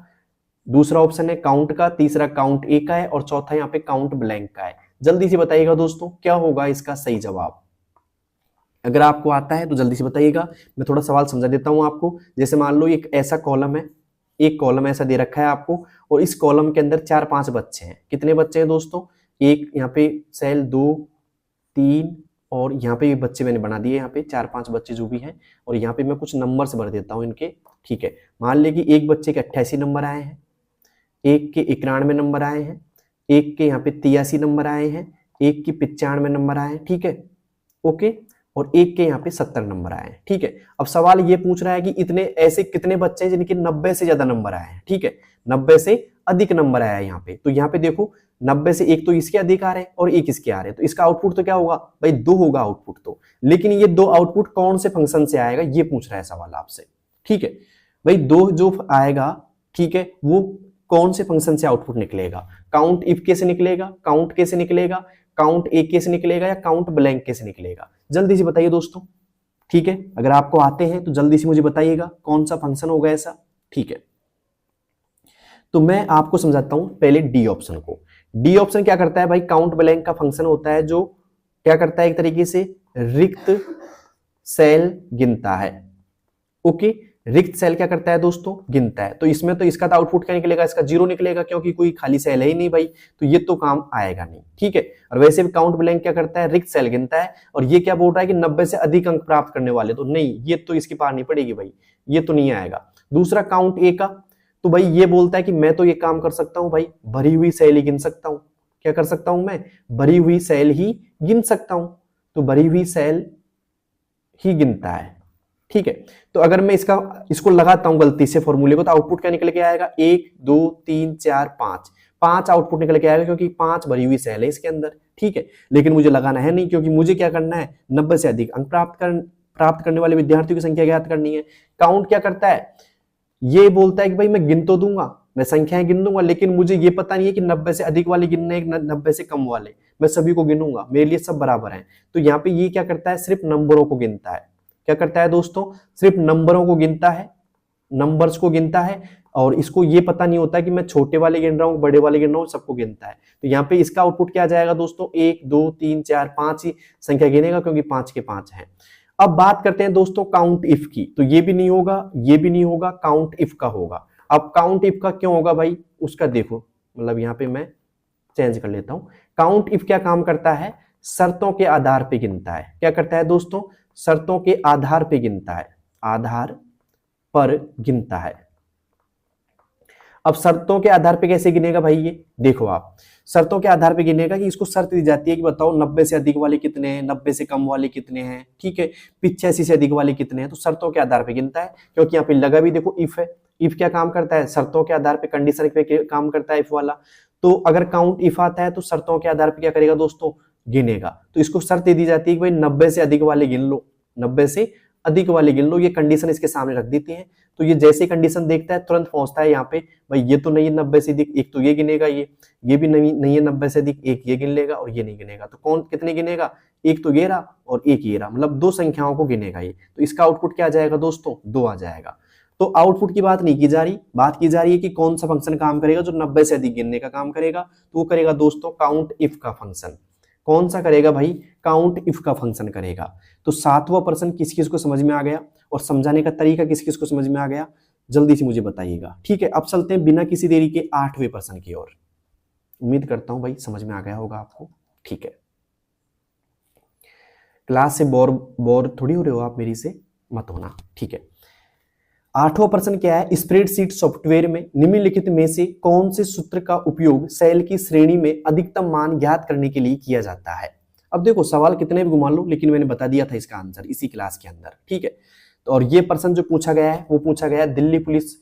दूसरा ऑप्शन है काउंट का, तीसरा काउंट ए का है, और चौथा यहाँ पे काउंट ब्लैंक का है। जल्दी से बताइएगा दोस्तों क्या होगा इसका सही जवाब। अगर आपको आता है तो जल्दी से बताइएगा, मैं थोड़ा सवाल समझा देता हूं आपको। जैसे मान लो एक ऐसा कॉलम है, एक कॉलम ऐसा दे रखा है आपको, और इस कॉलम के अंदर 4-5 बच्चे हैं। कितने बच्चे हैं दोस्तों? एक यहाँ पे सेल 2, 3, और यहाँ पे बच्चे मैंने बना दिए, यहाँ पे 4-5 बच्चे जो भी हैं, और यहाँ पे मैं कुछ नंबर से भर देता हूँ इनके। ठीक है, मान ले कि एक बच्चे के 88 नंबर आए हैं, एक के 91 नंबर आए हैं, एक के यहाँ पे 83 नंबर आए हैं, एक के 95 नंबर आए हैं। ठीक है, ओके, और एक के यहाँ पे 70 नंबर आए हैं। ठीक है, अब सवाल ये पूछ रहा है कि इतने ऐसे कितने बच्चे हैं जिनके 90 से ज्यादा नंबर आए हैं। ठीक है, 90 से अधिक नंबर आया है यहाँ पे। तो यहाँ पे देखो 90 से एक तो इसके अधिक आ रहे हैं और एक इसके आ रहे हैं, तो इसका आउटपुट तो क्या होगा भाई? 2 होगा आउटपुट तो। लेकिन ये 2 आउटपुट कौन से फंक्शन से आएगा ये पूछ रहा है सवाल आपसे। ठीक है भाई, 2 जो आएगा, ठीक है, वो कौन से फंक्शन से आउटपुट निकलेगा? काउंट इफ के से निकलेगा, काउंट के से निकलेगा, काउंट ए के से निकलेगा, या काउंट ब्लैंक के से निकलेगा? जल्दी से बताइए दोस्तों। ठीक है, अगर आपको आते हैं तो जल्दी से मुझे बताइएगा कौन सा फंक्शन होगा ऐसा। ठीक है, तो मैं आपको समझाता हूं पहले डी ऑप्शन को। डी ऑप्शन क्या करता है भाई? काउंट ब्लैंक का फंक्शन होता है जो क्या करता है, एक तरीके से रिक्त सेल गिनता है। ओके, रिक्त सेल क्या करता है दोस्तों? गिनता है। तो इसमें तो इसका तो आउटपुट क्या निकलेगा? इसका 0 निकलेगा, क्योंकि कोई खाली सेल है ही नहीं भाई, तो ये तो काम आएगा नहीं। ठीक है, और वैसे भी काउंट ब्लैंक क्या करता है? रिक्त सेल गिनता है, और ये क्या बोल रहा है कि 90 से अधिक अंक प्राप्त करने वाले, तो नहीं, ये तो इसकी पार नहीं पड़ेगी भाई, ये तो नहीं आएगा। दूसरा काउंट ए का, तो भाई ये बोलता है कि मैं तो ये काम कर सकता हूं भाई, भरी हुई सेल ही गिन सकता हूं। क्या कर सकता हूं मैं? भरी हुई सेल ही गिन सकता हूं, तो भरी हुई सेल ही गिनता है। ठीक है, तो अगर मैं इसको लगाता हूं गलती से फॉर्मूले को, तो आउटपुट क्या निकल के आएगा? 1 2 3 4 5 आउटपुट निकल के आएगा, क्योंकि 5 भरी हुई सेल है इसके अंदर। ठीक है, लेकिन मुझे लगाना है नहीं, क्योंकि मुझे क्या करना है? 90 से अधिक अंक प्राप्त करने वाले विद्यार्थियों की संख्या ज्ञात करनी है। काउंट क्या करता है? ये बोलता है कि भाई मैं गिन तो दूंगा, मैं संख्याएं गिन दूंगा, लेकिन मुझे ये पता नहीं है कि 90 से अधिक वाले गिनने, 90 से कम वाले, मैं सभी को गिनूंगा, मेरे लिए सब बराबर हैं। तो यहाँ पे ये क्या करता है? सिर्फ नंबरों को गिनता है। क्या करता है दोस्तों? सिर्फ नंबरों को गिनता है, नंबर्स को गिनता है, और इसको ये पता नहीं होता कि मैं छोटे वाले गिन रहा हूँ, बड़े वाले गिन रहा हूँ, सबको गिनता है। तो यहाँ पे इसका आउटपुट क्या आ जाएगा दोस्तों? 1 2 3 4 5 ही संख्या गिनेगा, क्योंकि 5 के 5 हैं। अब बात करते हैं दोस्तों काउंट इफ की, तो ये भी नहीं होगा, ये भी नहीं होगा, काउंट इफ का होगा। अब काउंट इफ का क्यों होगा भाई? उसका देखो, मतलब यहाँ पे मैं चेंज कर लेता हूं। काउंट इफ क्या काम करता है? शर्तों के आधार पे गिनता है। क्या करता है दोस्तों? शर्तों के आधार पे गिनता है, आधार पर गिनता है। अब शर्तों के आधार पे कैसे गिनेगा भाई? ये देखो, आप शर्तों के आधार पे गिनेगा कि इसको शर्त दी जाती है कि बताओ 90 से अधिक वाले कितने हैं, 90 से कम वाले कितने हैं, ठीक है, 85 से अधिक वाले कितने हैं। तो शर्तों के आधार पे गिनता है, क्योंकि यहाँ पे लगा भी देखो इफ है, इफ क्या काम करता है, शर्तों के आधार पे, कंडीशन पे काम करता है इफ वाला। तो अगर काउंट इफ आता है तो शर्तों के आधार पे क्या करेगा दोस्तों, गिनेगा। तो इसको शर्त दे दी जाती है कि भाई 90 से अधिक वाले गिन लो, 90 से अधिक वाले गिन लो, ये कंडीशन इसके सामने रख देती है। तो ये जैसे कंडीशन देखता है तुरंत पहुंचता है यहाँ पे, भाई ये तो नहीं है 90 से अधिक, एक तो ये गिनेगा, ये भी नहीं है 90 से अधिक, एक ये गिन लेगा और ये नहीं गिनेगा। तो कौन कितने गिनेगा, एक तो ये रहा और एक ये रहा, मतलब दो संख्याओं को गिनेगा ये। तो इसका आउटपुट क्या आ जाएगा दोस्तों, 2 आ जाएगा। तो आउटपुट की बात नहीं की जा रही, बात की जा रही है कि कौन सा फंक्शन काम करेगा जो 90 से अधिक गिनने का काम करेगा। तो वो करेगा दोस्तों काउंट इफ का फंक्शन। कौन सा करेगा भाई, काउंट इफ का फंक्शन करेगा। तो 7वां प्रश्न किस किस को समझ में आ गया और समझाने का तरीका किस किस को समझ में आ गया, जल्दी से मुझे बताइएगा। ठीक है, अब चलते हैं बिना किसी देरी के 8वें प्रश्न की ओर। उम्मीद करता हूं भाई समझ में आ गया होगा आपको। ठीक है, क्लास से बोर थोड़ी हो रहे हो आप मेरी से, मत होना। ठीक है, 8वां प्रश्न क्या है, स्प्रेडशीट सॉफ्टवेयर में निम्नलिखित में से कौन से सूत्र का उपयोग सेल की श्रेणी में अधिकतम मान ज्ञात करने के लिए किया जाता है। अब देखो सवाल कितने भी घुमा लो, लेकिन मैंने बता दिया था इसका आंसर इसी क्लास के अंदर। ठीक है, तो और ये प्रश्न जो पूछा गया है वो पूछा गया है दिल्ली पुलिस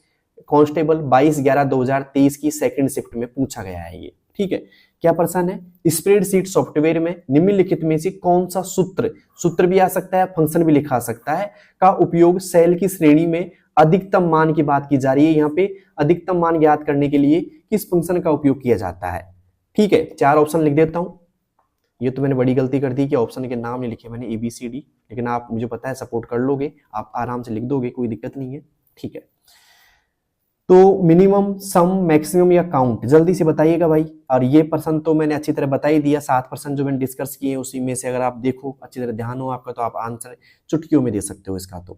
कांस्टेबल 22/11/2023 की सेकंड शिफ्ट में पूछा गया है ये। ठीक है, क्या प्रश्न है, स्प्रेडशीट सॉफ्टवेयर में निम्नलिखित में से कौन सा सूत्र भी आ सकता है, फंक्शन भी लिखा सकता है, का उपयोग सेल की श्रेणी में अधिकतम मान की बात की जा रही है। यहाँ पे अधिकतम मान ज्ञात करने के लिए किस फंक्शन का उपयोग किया जाता है। ठीक है, 4 ऑप्शन लिख देता हूं। ये तो मैंने बड़ी गलती कर दी कि ऑप्शन के नाम नहीं लिखे मैंने ABCD, लेकिन आप मुझे पता है सपोर्ट कर लोगे, आप आराम से लिख दोगे, कोई दिक्कत नहीं है। ठीक है, तो मिनिमम, सम, मैक्सिमम या काउंट, जल्दी से बताइएगा भाई। और ये प्रश्न तो मैंने अच्छी तरह बता ही दिया, 7 प्रश्न जो मैंने डिस्कस किए उसी में से अगर आप देखो, अच्छी तरह ध्यान हो आपका, तो आप आंसर चुटकियों में दे सकते हो इसका। तो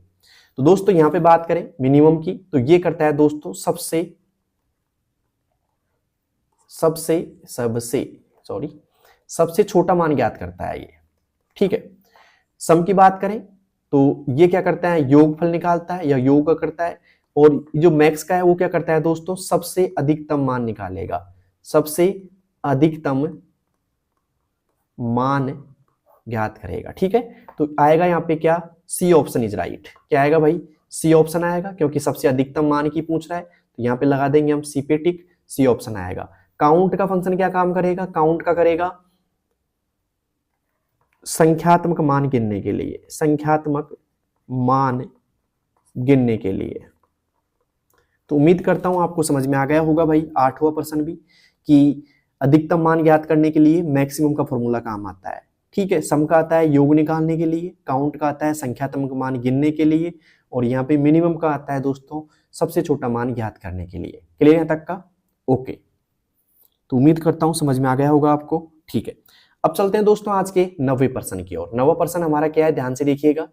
दोस्तों यहाँ पे बात करें मिनिमम की, तो ये करता है दोस्तों सबसे छोटा मान ज्ञात करता है ये। ठीक है, सम की बात करें तो ये क्या करता है, योगफल निकालता है या योग करता है। और जो मैक्स का है वो क्या करता है दोस्तों, सबसे अधिकतम मान निकालेगा, सबसे अधिकतम मान ज्ञात करेगा। ठीक है, तो आएगा यहाँ पे क्या, सी ऑप्शन इज राइट। क्या आएगा भाई, सी ऑप्शन आएगा, क्योंकि सबसे अधिकतम मान की पूछ रहा है। तो यहाँ पे लगा देंगे हम सी पे टिक, सी ऑप्शन आएगा। काउंट का फंक्शन क्या काम करेगा, काउंट का करेगा संख्यात्मक मान गिनने के लिए, संख्यात्मक मान गिनने के लिए। तो उम्मीद करता हूं आपको समझ में आ गया होगा भाई 8वां प्रश्न भी, कि अधिकतम मान ज्ञात करने के लिए मैक्सिमम का फॉर्मूला काम आता है। ठीक है, सम का आता है योग निकालने के लिए, काउंट का आता है संख्यात्मक मान गिनने के लिए, और यहाँ पे मिनिमम का आता है दोस्तों सबसे छोटा मान ज्ञात करने के लिए। क्लियर यहाँ तक का, ओके। तो उम्मीद करता हूं समझ में आ गया होगा आपको। ठीक है, अब चलते हैं दोस्तों आज के 9वें प्रश्न की ओर। 9वां प्रश्न हमारा क्या है, ध्यान से देखिएगा।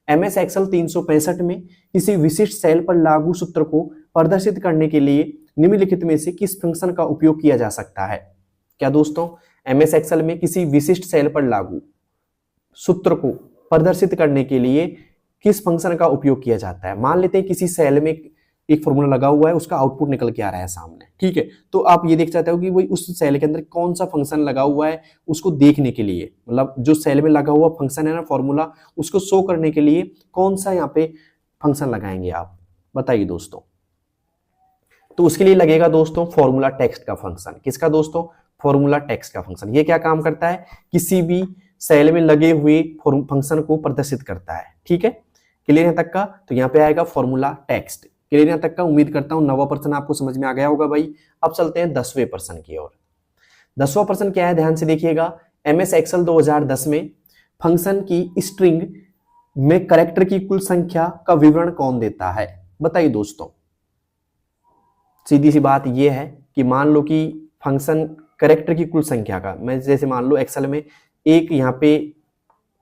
MS Excel 365 में किसी विशिष्ट सेल पर लागू सूत्र को प्रदर्शित करने के लिए निम्नलिखित में से किस फंक्शन का उपयोग किया जा सकता है। क्या दोस्तों, MS Excel में किसी विशिष्ट सेल पर लागू सूत्र को प्रदर्शित करने के लिए किस फंक्शन का उपयोग किया जाता है। मान लेते हैं किसी सेल में एक फॉर्मूला लगा हुआ है, उसका आउटपुट निकल के आ रहा है सामने। ठीक है, तो आप ये देख चाहते हो कि वही उस सेल के अंदर कौन सा फंक्शन लगा हुआ है, उसको देखने के लिए, मतलब जो सेल में लगा हुआ फंक्शन है ना फॉर्मूला, उसको शो करने के लिए कौन सा यहाँ पे फंक्शन लगाएंगे आप, बताइए दोस्तों। तो उसके लिए लगेगा दोस्तों फॉर्मूला टेक्स्ट का फंक्शन। किसका दोस्तों, फॉर्मूला टेक्स्ट का फंक्शन। ये क्या काम करता है, किसी भी सेल में लगे हुए फंक्शन को प्रदर्शित करता है। ठीक है, क्लियर यहाँ तक का। तो यहाँ पे आएगा फॉर्मूला टेक्स्ट। क्लियर यहाँ तक का, उम्मीद करता हूं 9वां प्रश्न आपको समझ में आ गया होगा भाई। अब चलते हैं 10वें प्रश्न की ओर। 10वां प्रश्न क्या है, ध्यान से देखिएगा। MS Excel 2010 में फंक्शन की स्ट्रिंग में कैरेक्टर की कुल संख्या का विवरण कौन देता है, बताइए दोस्तों। सीधी सी बात यह है कि मान लो कि फंक्शन कैरेक्टर की कुल संख्या का, मैं जैसे मान लो एक्सेल में एक यहाँ पे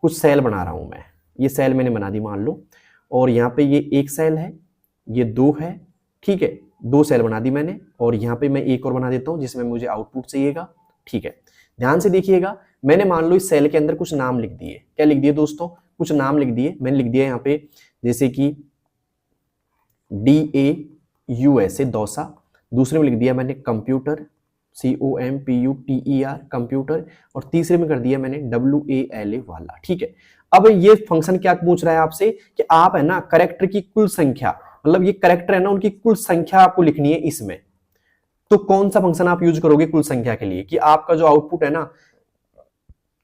कुछ सेल बना रहा हूं मैं, ये सेल मैंने बना दी मान लो, और यहाँ पे ये एक सेल है, ये 2 है। ठीक है, 2 सेल बना दी मैंने, और यहाँ पे मैं एक और बना देता हूँ जिसमें मुझे आउटपुट चाहिएगा। ठीक है, ध्यान से देखिएगा। मैंने मान लो इस सेल के अंदर कुछ नाम लिख दिए। क्या लिख दिए दोस्तों, कुछ नाम लिख दिए। मैंने लिख दिया यहाँ पे जैसे कि DAUS दौसा, दूसरे में लिख दिया मैंने कंप्यूटर COMPUTER कंप्यूटर, और तीसरे में कर दिया मैंने WALA वाला। ठीक है, अब ये फंक्शन क्या पूछ रहा है आपसे कि आप है ना कैरेक्टर की कुल संख्या, मतलब ये करेक्टर है ना, उनकी कुल संख्या आपको लिखनी है इसमें। तो कौन सा फंक्शन आप यूज करोगे कुल संख्या के लिए, कि आपका जो आउटपुट है ना,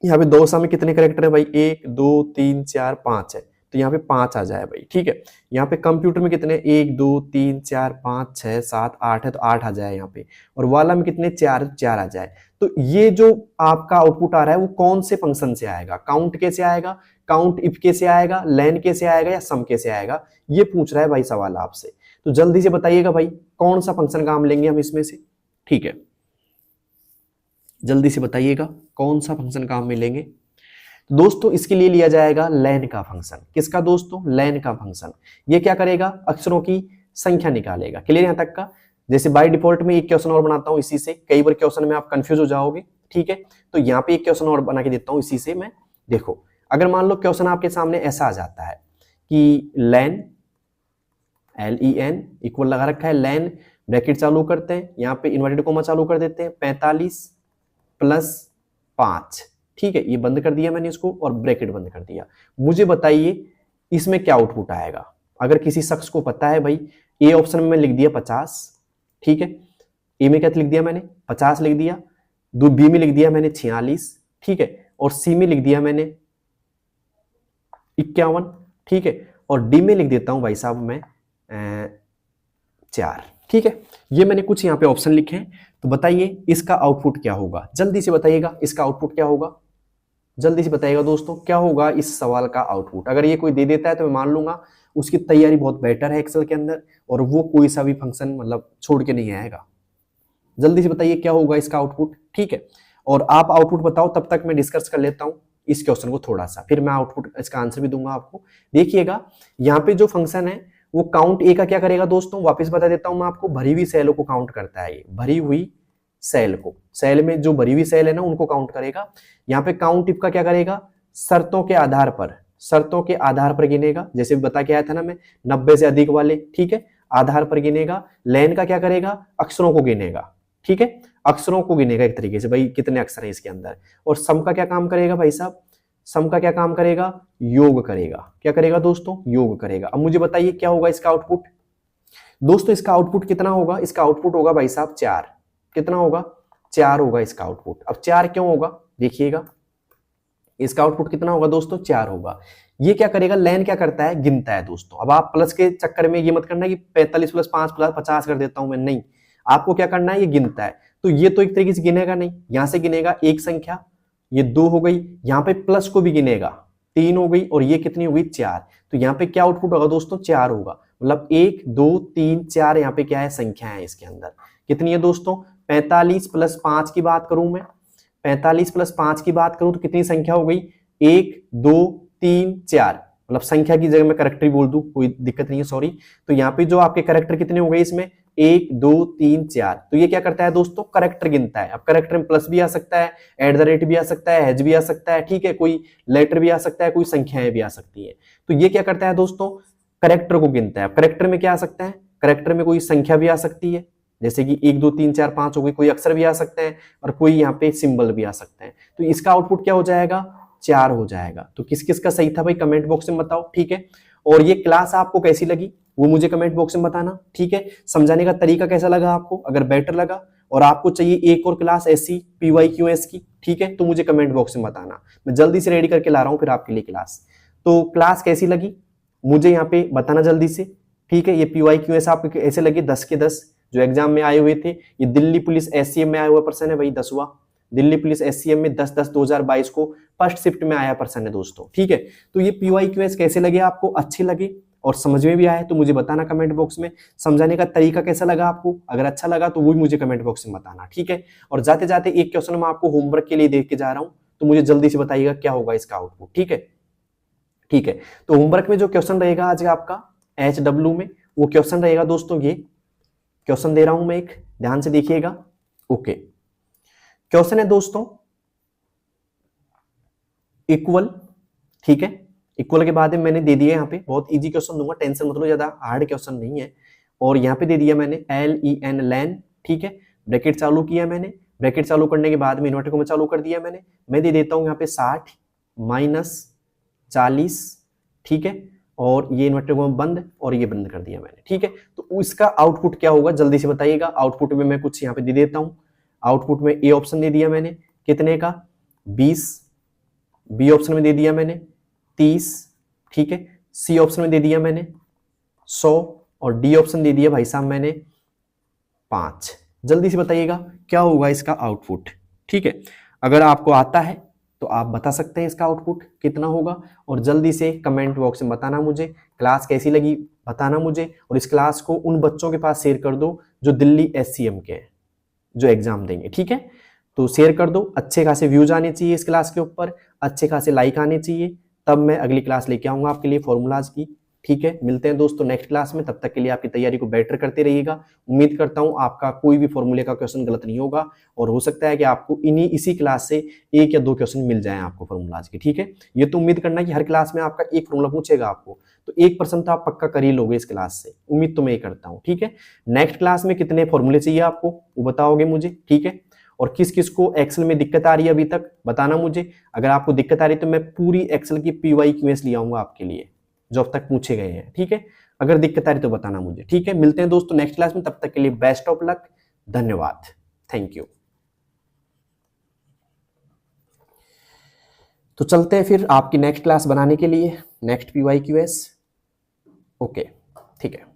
यहाँ पे 200 में कितने करेक्टर है भाई, 1 2 3 4 5 है, तो यहाँ पे 5 आ जाए भाई, ठीक है। यहाँ पे कंप्यूटर में कितने, 1 2 3 4 5 6 7 8 है, तो 8 आ जाए यहाँ पे, और वाला में कितने, 4 4 आ जाए। तो ये जो आपका आउटपुट आ रहा है वो कौन से फंक्शन से आएगा, काउंट के से आएगा, काउंट इफ के से आएगा, लेन के से आएगा, या सम के से आएगा, ये पूछ रहा है भाई सवाल आपसे। तो जल्दी से बताइएगा भाई कौन सा फंक्शन काम लेंगे हम इसमें से, ठीक है, जल्दी से बताइएगा कौन सा फंक्शन काम में लेंगे। तो दोस्तों इसके लिए लिया जाएगा लेन का फंक्शन। किसका दोस्तों, लेन का फंक्शन। ये क्या करेगा, अक्षरों की संख्या निकालेगा। क्लियर यहां तक का। जैसे बाय डिफॉल्ट में एक क्वेश्चन और बनाता हूं इसी से, कई बार क्वेश्चन में आप कंफ्यूज हो जाओगे, ठीक है। तो यहाँ पे एक क्वेश्चन और बना के देता हूं इसी से मैं। देखो अगर मान लो क्वेश्चन आपके सामने ऐसा आ जाता है कि लेन, LEN इक्वल लगा रखा है, लेन ब्रैकेट चालू करते हैं, यहाँ पे इन्वर्टेड कोमा चालू कर देते हैं, 45 + 5, ठीक है, ये बंद कर दिया मैंने इसको और ब्रैकेट बंद कर दिया। मुझे बताइए इसमें क्या आउटपुट आएगा। अगर किसी शख्स को पता है भाई, ए ऑप्शन में मैं लिख दिया 50, ठीक है, ए में क्या लिख दिया मैंने 50 लिख दिया, बी में लिख दिया मैंने 46, ठीक है, और सी में लिख दिया मैंने 51, ठीक है, और डी में लिख देता हूं भाई साहब मैं 4, ठीक है। ये मैंने कुछ यहाँ पे ऑप्शन लिखे हैं। तो बताइए इसका आउटपुट क्या होगा, जल्दी से बताइएगा इसका आउटपुट क्या होगा, जल्दी से बताइएगा दोस्तों क्या होगा इस सवाल का आउटपुट। अगर ये कोई दे देता है तो मैं मान लूंगा उसकी तैयारी बहुत बेटर है एक्सेल के अंदर, और वो कोई सा भी फंक्शन मतलब छोड़ के नहीं आएगा। जल्दी से बताइए क्या होगा इसका आउटपुट, ठीक है। और आप आउटपुट बताओ, तब तक मैं डिस्कस कर लेता हूं इस क्वेश्चन को थोड़ा सा, फिर मैं आउटपुट इसका आंसर भी दूंगा आपको। देखिएगा यहाँ पे जो फंक्शन है वो काउंट ए का क्या करेगा दोस्तों, वापस बता देता हूं मैं आपको, भरी हुई सेलों को काउंट करता है। ये भरी हुई सेल को, सेल में जो भरी हुई सेल है ना उनको काउंट करेगा। यहाँ पे काउंट इफ का क्या करेगा, शर्तों के आधार पर, शर्तों के आधार पर गिनेगा, जैसे बता के आया था ना मैं 90 से अधिक वाले, ठीक है, आधार पर गिनेगा। लेन का क्या करेगा, अक्षरों को गिनेगा, ठीक है, अक्षरों को गिनेगा एक तरीके से, भाई कितने अक्षर है इसके अंदर। और सम का क्या काम करेगा भाई साहब, सम का क्या काम करेगा, योग करेगा। क्या करेगा दोस्तों, योग करेगा। अब मुझे बताइए क्या होगा इसका आउटपुट दोस्तों, इसका आउटपुट कितना होगा, इसका आउटपुट होगा भाई साहब 4। कितना होगा, 4 होगा इसका आउटपुट। अब 4 क्यों होगा, देखिएगा इसका आउटपुट कितना होगा दोस्तों, 4 होगा। ये क्या करेगा, लेन क्या करता है, गिनता है दोस्तों। अब आप प्लस के चक्कर में ये मत करना कि 45 + 5 + 50 कर देता हूं मैं, नहीं, आपको क्या करना है, ये गिनता है। तो ये तो एक तरीके से गिनेगा नहीं, यहां से गिनेगा एक संख्या, ये 2 हो गई, यहां पे प्लस को भी गिनेगा 3 हो गई, और ये कितनी हो गई 4। तो यहाँ पे क्या आउटपुट होगा दोस्तों, 4 होगा। मतलब 1 2 3 4 यहाँ पे क्या है, संख्या है इसके अंदर। कितनी है दोस्तों, 45 + 5 की बात करूं मैं, 45 + 5 की बात करूं तो कितनी संख्या हो गई, 1 2 3 4। मतलब संख्या की जगह मैं करेक्टर बोल दूं, कोई दिक्कत नहीं है, सॉरी। तो यहाँ पे जो आपके करेक्टर कितने हो गए इसमें, 1 2 3 4। तो ये क्या करता है दोस्तों, करेक्टर गिनता है। अब करेक्टर में प्लस भी आ सकता है, @ भी आ सकता है, हैज भी आ सकता है, ठीक है, कोई लेटर भी आ सकता है, कोई संख्याएं भी आ सकती है। तो ये क्या करता है दोस्तों, करेक्टर को गिनता है। अब करेक्टर में क्या आ सकता है, करेक्टर में कोई संख्या भी आ सकती है, जैसे कि 1 2 3 4 5 हो गई, कोई अक्षर भी आ सकता है, और कोई यहाँ पे सिंबल भी आ सकता है। तो इसका आउटपुट क्या हो जाएगा, 4 हो जाएगा। तो किस किस का सही था भाई, कमेंट बॉक्स में बताओ, ठीक है। और ये क्लास आपको कैसी लगी वो मुझे कमेंट बॉक्स में बताना, ठीक है। समझाने का तरीका कैसा लगा आपको, अगर बेटर लगा और आपको चाहिए एक और क्लास ऐसी PYQS की, ठीक है, तो मुझे कमेंट बॉक्स में बताना, मैं जल्दी से रेडी करके ला रहा हूँ फिर आपके लिए क्लास। तो क्लास कैसी लगी मुझे यहाँ पे बताना जल्दी से, ठीक है। ये PYQS आपको ऐसे लगे 10 के 10 जो एग्जाम में आए हुए थे। ये दिल्ली पुलिस SCM में आया हुआ पर्सन है भाई, 10वां दिल्ली पुलिस SCM में 10/10/2022 को फर्स्ट शिफ्ट में आया पर्सन है दोस्तों, ठीक है। तो ये PYQS कैसे लगे आपको, अच्छे लगे और समझ में भी आए तो मुझे बताना कमेंट बॉक्स में। समझाने का तरीका कैसा लगा आपको, अगर अच्छा लगा तो वो भी मुझे कमेंट बॉक्स में बताना, ठीक है। और जाते जाते एक क्वेश्चन मैं आपको होमवर्क के लिए दे के जा रहा हूं, तो मुझे जल्दी से बताइएगा क्या होगा इसका आउटपुट, ठीक है, ठीक है। तो होमवर्क में जो क्वेश्चन रहेगा आज आपका HW में, वो क्वेश्चन रहेगा दोस्तों, ये क्वेश्चन दे रहा हूं मैं एक, ध्यान से देखिएगा। ओके, क्वेश्चन है दोस्तों इक्वल, ठीक है। इक्वल के बाद में मैंने दे दिया यहाँ पे, बहुत इजी क्वेश्चन दूंगा, टेंशन मत लो, ज्यादा हार्ड क्वेश्चन नहीं है। और यहाँ पे दे दिया मैंने LEN लेन, ठीक है, ब्रैकेट चालू किया मैंने, ब्रैकेट चालू करने के बाद में इन्वर्टर को मैं चालू कर दिया मैंने। मैं दे देता हूँ यहाँ पे 60 - 40, ठीक है, और ये इन्वर्टेड कॉमा बंद और ये बंद कर दिया मैंने, ठीक है। तो इसका आउटपुट क्या होगा जल्दी से बताइएगा। आउटपुट में मैं कुछ यहाँ पे दे देता हूं। आउटपुट में ए ऑप्शन दे दिया मैंने कितने का 20, बी ऑप्शन में दे दिया मैंने 30, ठीक है। सी ऑप्शन में दे दिया मैंने 100 और डी ऑप्शन दे दिया भाई साहब मैंने 5। जल्दी से बताइएगा क्या होगा इसका आउटपुट, ठीक है। अगर आपको आता है तो आप बता सकते हैं इसका आउटपुट कितना होगा, और जल्दी से कमेंट बॉक्स में बताना मुझे क्लास कैसी लगी, बताना मुझे। और इस क्लास को उन बच्चों के पास शेयर कर दो जो दिल्ली SCM के हैं, जो एग्जाम देंगे, ठीक है। तो शेयर कर दो, अच्छे खासे व्यूज आने चाहिए इस क्लास के ऊपर, अच्छे खासे लाइक आने चाहिए, तब मैं अगली क्लास लेके आऊंगा आपके लिए फॉर्मूलाज की, ठीक है। मिलते हैं दोस्तों नेक्स्ट क्लास में, तब तक के लिए आपकी तैयारी को बेटर करते रहिएगा। उम्मीद करता हूं आपका कोई भी फॉर्मूले का क्वेश्चन गलत नहीं होगा, और हो सकता है कि आपको इसी क्लास से 1 या 2 क्वेश्चन मिल जाए आपको फॉर्मूलाज के, ठीक है। ये तो उम्मीद करना कि हर क्लास में आपका एक फॉर्मूला पूछेगा आपको, तो 1% तो आप पक्का कर ही लोगे इस क्लास से, उम्मीद तो मैं ये करता हूँ, ठीक है। नेक्स्ट क्लास में कितने फॉर्मूले चाहिए आपको वो बताओगे मुझे, ठीक है। और किस किस को एक्सेल में दिक्कत आ रही है अभी तक बताना मुझे। अगर आपको दिक्कत आ रही है तो मैं पूरी एक्सेल की PYQS ले आऊंगा आपके लिए जो अब तक पूछे गए हैं, ठीक है। अगर दिक्कत आ रही तो बताना मुझे, ठीक है। मिलते हैं दोस्तों नेक्स्ट क्लास में, तब तक के लिए बेस्ट ऑफ लक, धन्यवाद, थैंक यू। तो चलते हैं फिर आपकी नेक्स्ट क्लास बनाने के लिए, नेक्स्ट PYQS, ओके, ठीक है।